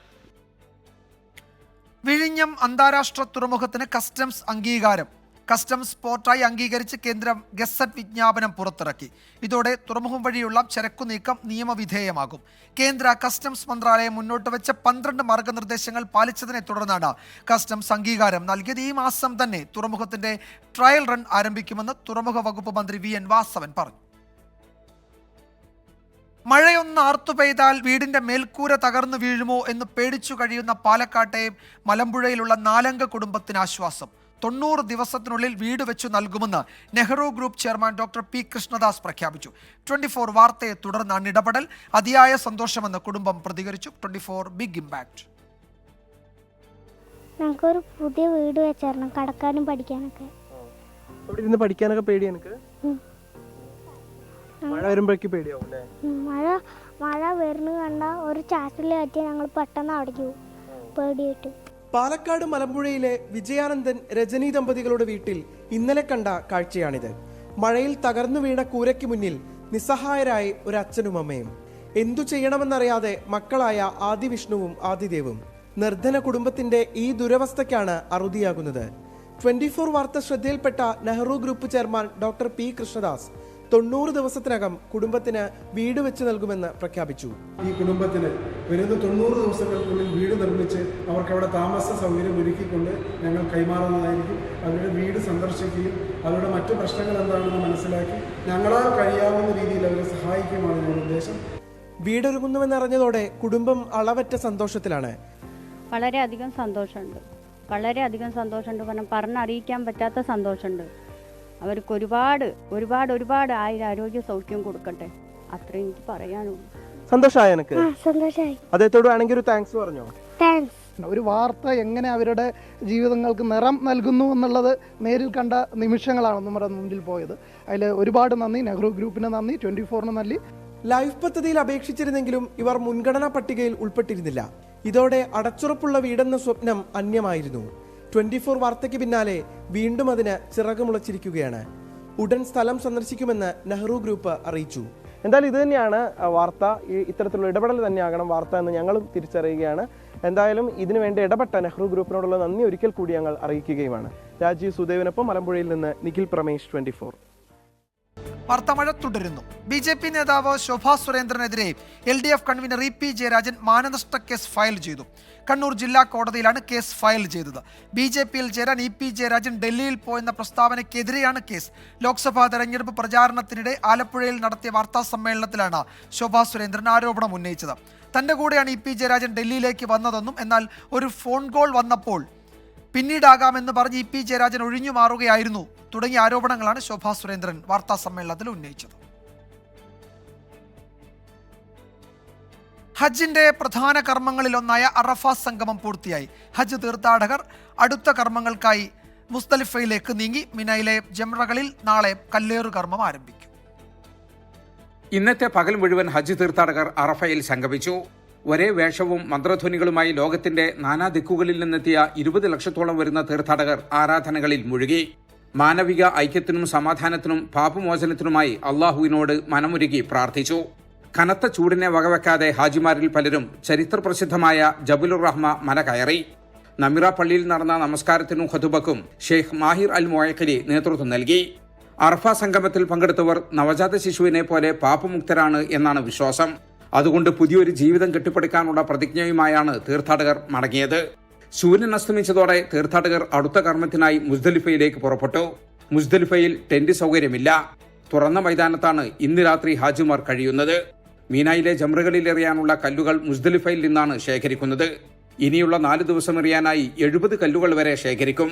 Speaker 1: വിഴിഞ്ഞം അന്താരാഷ്ട്ര തുറമുഖത്തിന് കസ്റ്റംസ് അംഗീകാരം. കസ്റ്റംസ് പോർട്ടായി അംഗീകരിച്ച് കേന്ദ്രം ഗസറ്റ് വിജ്ഞാപനം പുറത്തിറക്കി. ഇതോടെ തുറമുഖം വഴിയുള്ള ചരക്കു നീക്കം നിയമവിധേയമാകും. കേന്ദ്ര കസ്റ്റംസ് മന്ത്രാലയം മുന്നോട്ട് വെച്ച 12 മാർഗനിർദ്ദേശങ്ങൾ പാലിച്ചതിനെ തുടർന്നാണ് കസ്റ്റംസ് അംഗീകാരം നൽകിയത്. ഈ മാസം തന്നെ തുറമുഖത്തിന്റെ ട്രയൽ റൺ ആരംഭിക്കുമെന്ന് തുറമുഖ വകുപ്പ് മന്ത്രി VN വാസവൻ പറഞ്ഞു. മഴയൊന്ന് ആർത്തു പെയ്താൽ വീടിന്റെ മേൽക്കൂര തകർന്നു വീഴുമോ എന്ന് പേടിച്ചു കഴിയുന്ന പാലക്കാട്ടെ മലമ്പുഴയിലുള്ള 4-അംഗ കുടുംബത്തിന് ആശ്വാസം. 90 ദിവസത്തിനുള്ളിൽ വീട് വെച്ചു നൽകുമെന്ന് Nehru group chairman doctor P. Krishnadas പ്രഖ്യാപിച്ചു. 24 വാർത്തയെ തുടർന്നാണ് ഇടപെടൽ. അതിയായ സന്തോഷമെന്ന് കുടുംബം പ്രതികരിച്ചു. 24 ബിഗ് ഇമ്പാക്ട്.
Speaker 6: നമുക്കൊരു പുതിയ വീട് വെച്ചായിരുന്നു, കടക്കാനും പഠിക്കാനൊക്കെ.
Speaker 7: അവിടെ ഇരുന്ന് പഠിക്കാനൊക്കെ പേടി എനിക്ക്. മഴ വരുമ്പോഴേക്ക് പേടിയാവും.
Speaker 6: മഴ വരുന്നത് കണ്ട ഒരു ചാറ്റിൽ കയറ്റി ഞങ്ങൾ പെട്ടെന്ന് അവിടേക്ക് പോകും പേടിയായിട്ട്.
Speaker 7: പാലക്കാട് മലമ്പുഴയിലെ വിജയാനന്ദൻ രജനി ദമ്പതികളുടെ വീട്ടിൽ ഇന്നലെ കണ്ട കാഴ്ചയാണിത്. മഴയിൽ തകർന്നു വീണ കൂരയ്ക്ക് മുന്നിൽ നിസ്സഹായരായ ഒരു അച്ഛനും അമ്മയും. എന്തു ചെയ്യണമെന്നറിയാതെ മക്കളായ ആദിവിഷ്ണുവും ആദിദേവും. നിർധന കുടുംബത്തിന്റെ ഈ ദുരവസ്ഥയ്ക്കാണ് അറുതിയാകുന്നത്. 24 വാർത്ത ശ്രദ്ധയിൽപ്പെട്ട Nehru group chairman doctor P. Krishnadas 90 ദിവസത്തിനകം കുടുംബത്തിന് വീട് വെച്ച് നൽകുമെന്ന് പ്രഖ്യാപിച്ചു.
Speaker 8: ഈ കുടുംബത്തിന് വരുന്ന 90 ദിവസങ്ങൾക്കുള്ളിൽ വീട് നിർമ്മിച്ച് അവർക്ക് അവിടെ താമസ സൗകര്യം ഒരുക്കിക്കൊണ്ട് ഞങ്ങൾ കൈമാറുന്നതായിരിക്കും. അവരുടെ വീട് സന്ദർശിക്കുകയും അവരുടെ മറ്റു പ്രശ്നങ്ങൾ എന്താണെന്ന് മനസ്സിലാക്കി ഞങ്ങളാൽ കഴിയാവുന്ന രീതിയിൽ അവരെ സഹായിക്കുമാണ് ഞങ്ങളുടെ ഉദ്ദേശം.
Speaker 7: വീടൊരുങ്ങുന്നുവെന്നറിഞ്ഞതോടെ കുടുംബം അളവറ്റ സന്തോഷത്തിലാണ്.
Speaker 10: വളരെയധികം സന്തോഷമുണ്ട്. കാരണം പറഞ്ഞറിയിക്കാൻ പറ്റാത്ത സന്തോഷമുണ്ട്. അവർക്ക് ഒരുപാട് ആരോഗ്യ സൗഖ്യം കൊടുക്കട്ടെ, അത്രേ എനിക്ക് പറയാനുള്ളൂ.
Speaker 7: സന്തോഷമായി എനിക്ക്.
Speaker 6: സന്തോഷമായി.
Speaker 7: അദ്ദേഹത്തോട് ആണെങ്കിൽ ഒരു താങ്ക്സ് പറഞ്ഞോ.
Speaker 6: താങ്ക്സ്.
Speaker 7: ഒരു വാർത്ത എങ്ങനെ അവരുടെ ജീവിതങ്ങൾക്ക് നിറം നൽകുന്നു എന്നുള്ളത് നേരിൽ കണ്ട നിമിഷങ്ങളാണ് നമ്മുടെ മുന്നിൽ പോയത്. അതിൽ ഒരുപാട് നന്ദി. നെഹ്റു ഗ്രൂപ്പിന് നന്ദി, 24 നന്ദി. ലൈഫ് പദ്ധതിയിൽ അപേക്ഷിച്ചിരുന്നെങ്കിലും ഇവർ മുൻഗണനാ പട്ടികയിൽ ഉൾപ്പെട്ടിരുന്നില്ല. ഇതോടെ അടച്ചുറപ്പുള്ള വീടെന്ന സ്വപ്നം അന്യമായിരുന്നു. 24 വാർത്തയ്ക്ക് പിന്നാലെ വീണ്ടും അതിന് ചിറകുമുളച്ചിരിക്കുകയാണ്. ഉടൻ സ്ഥലം സന്ദർശിക്കുമെന്ന് നെഹ്റു ഗ്രൂപ്പ് അറിയിച്ചു. എന്തായാലും ഇത് തന്നെയാണ് വാർത്ത. ഇത്തരത്തിലുള്ള ഇടപെടൽ തന്നെയാകണം വാർത്ത എന്ന് ഞങ്ങളും തിരിച്ചറിയുകയാണ്. എന്തായാലും ഇതിനുവേണ്ടി ഇടപെട്ട നെഹ്റു ഗ്രൂപ്പിനോടുള്ള നന്ദി ഒരിക്കൽ കൂടി ഞങ്ങൾ അറിയിക്കുകയുമാണ്. രാജീവ് സുദേവിനൊപ്പം മലമ്പുഴയിൽ നിന്ന് നിഖിൽ പ്രമേഷ്, 24.
Speaker 1: വാർത്താമഴ തുടരുന്നു. BJP നേതാവ് ശോഭാ സുരേന്ദ്രനെതിരെ LDF കൺവീനർ EP ജയരാജൻ മാനനഷ്ട കേസ് ഫയൽ ചെയ്തു. കണ്ണൂർ ജില്ലാ കോടതിയിലാണ് കേസ് ഫയൽ ചെയ്തത്. BJPയിൽ ചേരാൻ EP ജയരാജൻ ഡൽഹിയിൽ പോയെന്ന പ്രസ്താവനയ്ക്കെതിരെയാണ് കേസ്. ലോക്സഭാ തെരഞ്ഞെടുപ്പ് പ്രചാരണത്തിനിടെ ആലപ്പുഴയിൽ നടത്തിയ വാർത്താ സമ്മേളനത്തിലാണ് ശോഭാ സുരേന്ദ്രൻ ആരോപണം ഉന്നയിച്ചത്. തന്റെ കൂടെയാണ് EP ജയരാജൻ ഡൽഹിയിലേക്ക് വന്നതെന്നും എന്നാൽ ഒരു ഫോൺ കോൾ വന്നപ്പോൾ പിന്നീടാകാമെന്ന് പറഞ്ഞ് EP ജയരാജൻ ഒഴിഞ്ഞു മാറുകയായിരുന്നു തുടങ്ങിയ ആരോപണങ്ങളാണ് ശോഭാ സുരേന്ദ്രൻ വാർത്താ സമ്മേളനത്തിൽ ഉന്നയിച്ചത്. ഹജ്ജിന്റെ പ്രധാന കർമ്മങ്ങളിലൊന്നായ അറഫ സംഗമം പൂർത്തിയായി. ഹജ്ജ് തീർത്ഥാടകർ അടുത്ത കർമ്മങ്ങൾക്കായി മുസ്ദലിഫയിലേക്ക് നീങ്ങി. മിനയിലെ ജംറകളിൽ നാളെ കല്ലേറു കർമ്മം ആരംഭിക്കും.
Speaker 11: ഇന്നത്തെ പകൽ മുഴുവൻ ഹജ്ജ് തീർത്ഥാടകർ അറഫയിൽ സംഗമിച്ചു. ഒരേ വേഷവും മന്ത്രധ്വനികളുമായി ലോകത്തിന്റെ നാനാ ദിക്കുകളിൽ നിന്നെത്തിയ 20 ലക്ഷത്തോളം വരുന്ന തീർത്ഥാടകർ ആരാധനകളിൽ മുഴുകി. മാനവിക ഐക്യത്തിനും സമാധാനത്തിനും പാപമോചനത്തിനുമായി അള്ളാഹുവിനോട് മനമുരുകി പ്രാർത്ഥിച്ചു. കനത്ത ചൂടിനെ വകവെക്കാതെ ഹാജിമാരിൽ പലരും ചരിത്രപ്രസിദ്ധമായ ജബലുർ റഹ്മ മല കയറി. നമിറ പള്ളിയിൽ നടന്ന നമസ്കാരത്തിനും ഖുതുബക്കും ഷെയ്ഖ് മാഹിർ അൽ മുഅക്കലി നേതൃത്വം നൽകി. അറഫ സംഗമത്തിൽ പങ്കെടുത്തവർ നവജാത ശിശുവിനെ പോലെ പാപമുക്തരാണ് എന്നാണ് വിശ്വാസം. അതുകൊണ്ട് പുതിയൊരു ജീവിതം കെട്ടിപ്പടുക്കാനുള്ള പ്രതിജ്ഞയുമായാണ് തീർത്ഥാടകർ മടങ്ങിയത്. സൂര്യൻ അസ്തമിച്ചതോടെ തീർത്ഥാടകർ അടുത്ത കർമ്മത്തിനായി മുസ്ദലിഫയിലേക്ക് പുറപ്പെട്ടു. മുസ്ദലിഫയിൽ ടെന്റ് സൗകര്യമില്ല. തുറന്ന മൈതാനത്താണ് ഇന്ന് രാത്രി ഹാജിമാർ കഴിയുന്നത്. മീനായിലെ ജംറകളിൽ എറിയാനുള്ള കല്ലുകൾ മുസ്ദലിഫയിൽ നിന്നാണ് ശേഖരിക്കുന്നത്. ഇനിയുള്ള 4 ദിവസം എറിയാനായി 70 കല്ലുകൾ വരെ ശേഖരിക്കും.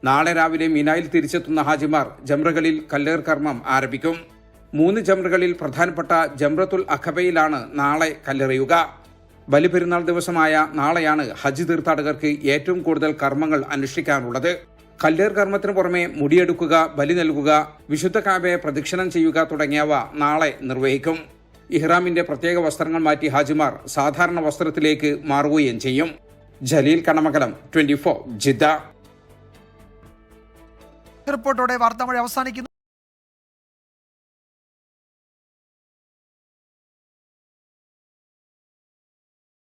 Speaker 11: നാളെ രാവിലെ മിനായിൽ തിരിച്ചെത്തുന്ന ഹാജിമാർ ജംറകളിൽ കല്ലേർ കർമ്മം ആരംഭിക്കും. 3 ജംറകളിൽ പ്രധാനപ്പെട്ട ജംറത്തുൽ അഖബയിലാണ് നാളെ കല്ലെറിയുക. ബലിപെരുന്നാൾ ദിവസമായ നാളെയാണ് ഹജ്ജ് തീർത്ഥാടകർക്ക് ഏറ്റവും കൂടുതൽ കർമ്മങ്ങൾ അനുഷ്ഠിക്കാനുള്ളത്. കല്ലേർ കർമ്മത്തിന് പുറമെ മുടിയെടുക്കുക, ബലി നൽകുക, വിശുദ്ധ കാബയെ പ്രദക്ഷിണം ചെയ്യുക തുടങ്ങിയവ നാളെ നിർവഹിക്കും. ഇഹ്റാമിന്റെ പ്രത്യേക വസ്ത്രങ്ങൾ മാറ്റി ഹാജിമാർ സാധാരണ വസ്ത്രത്തിലേക്ക് മാറുകയും ചെയ്യും. ജലീൽ കണമകലം, 24 ജിദ്ദ.
Speaker 1: റിപ്പോർട്ടോടെ വാർത്താമഴ അവസാനിക്കുന്നു.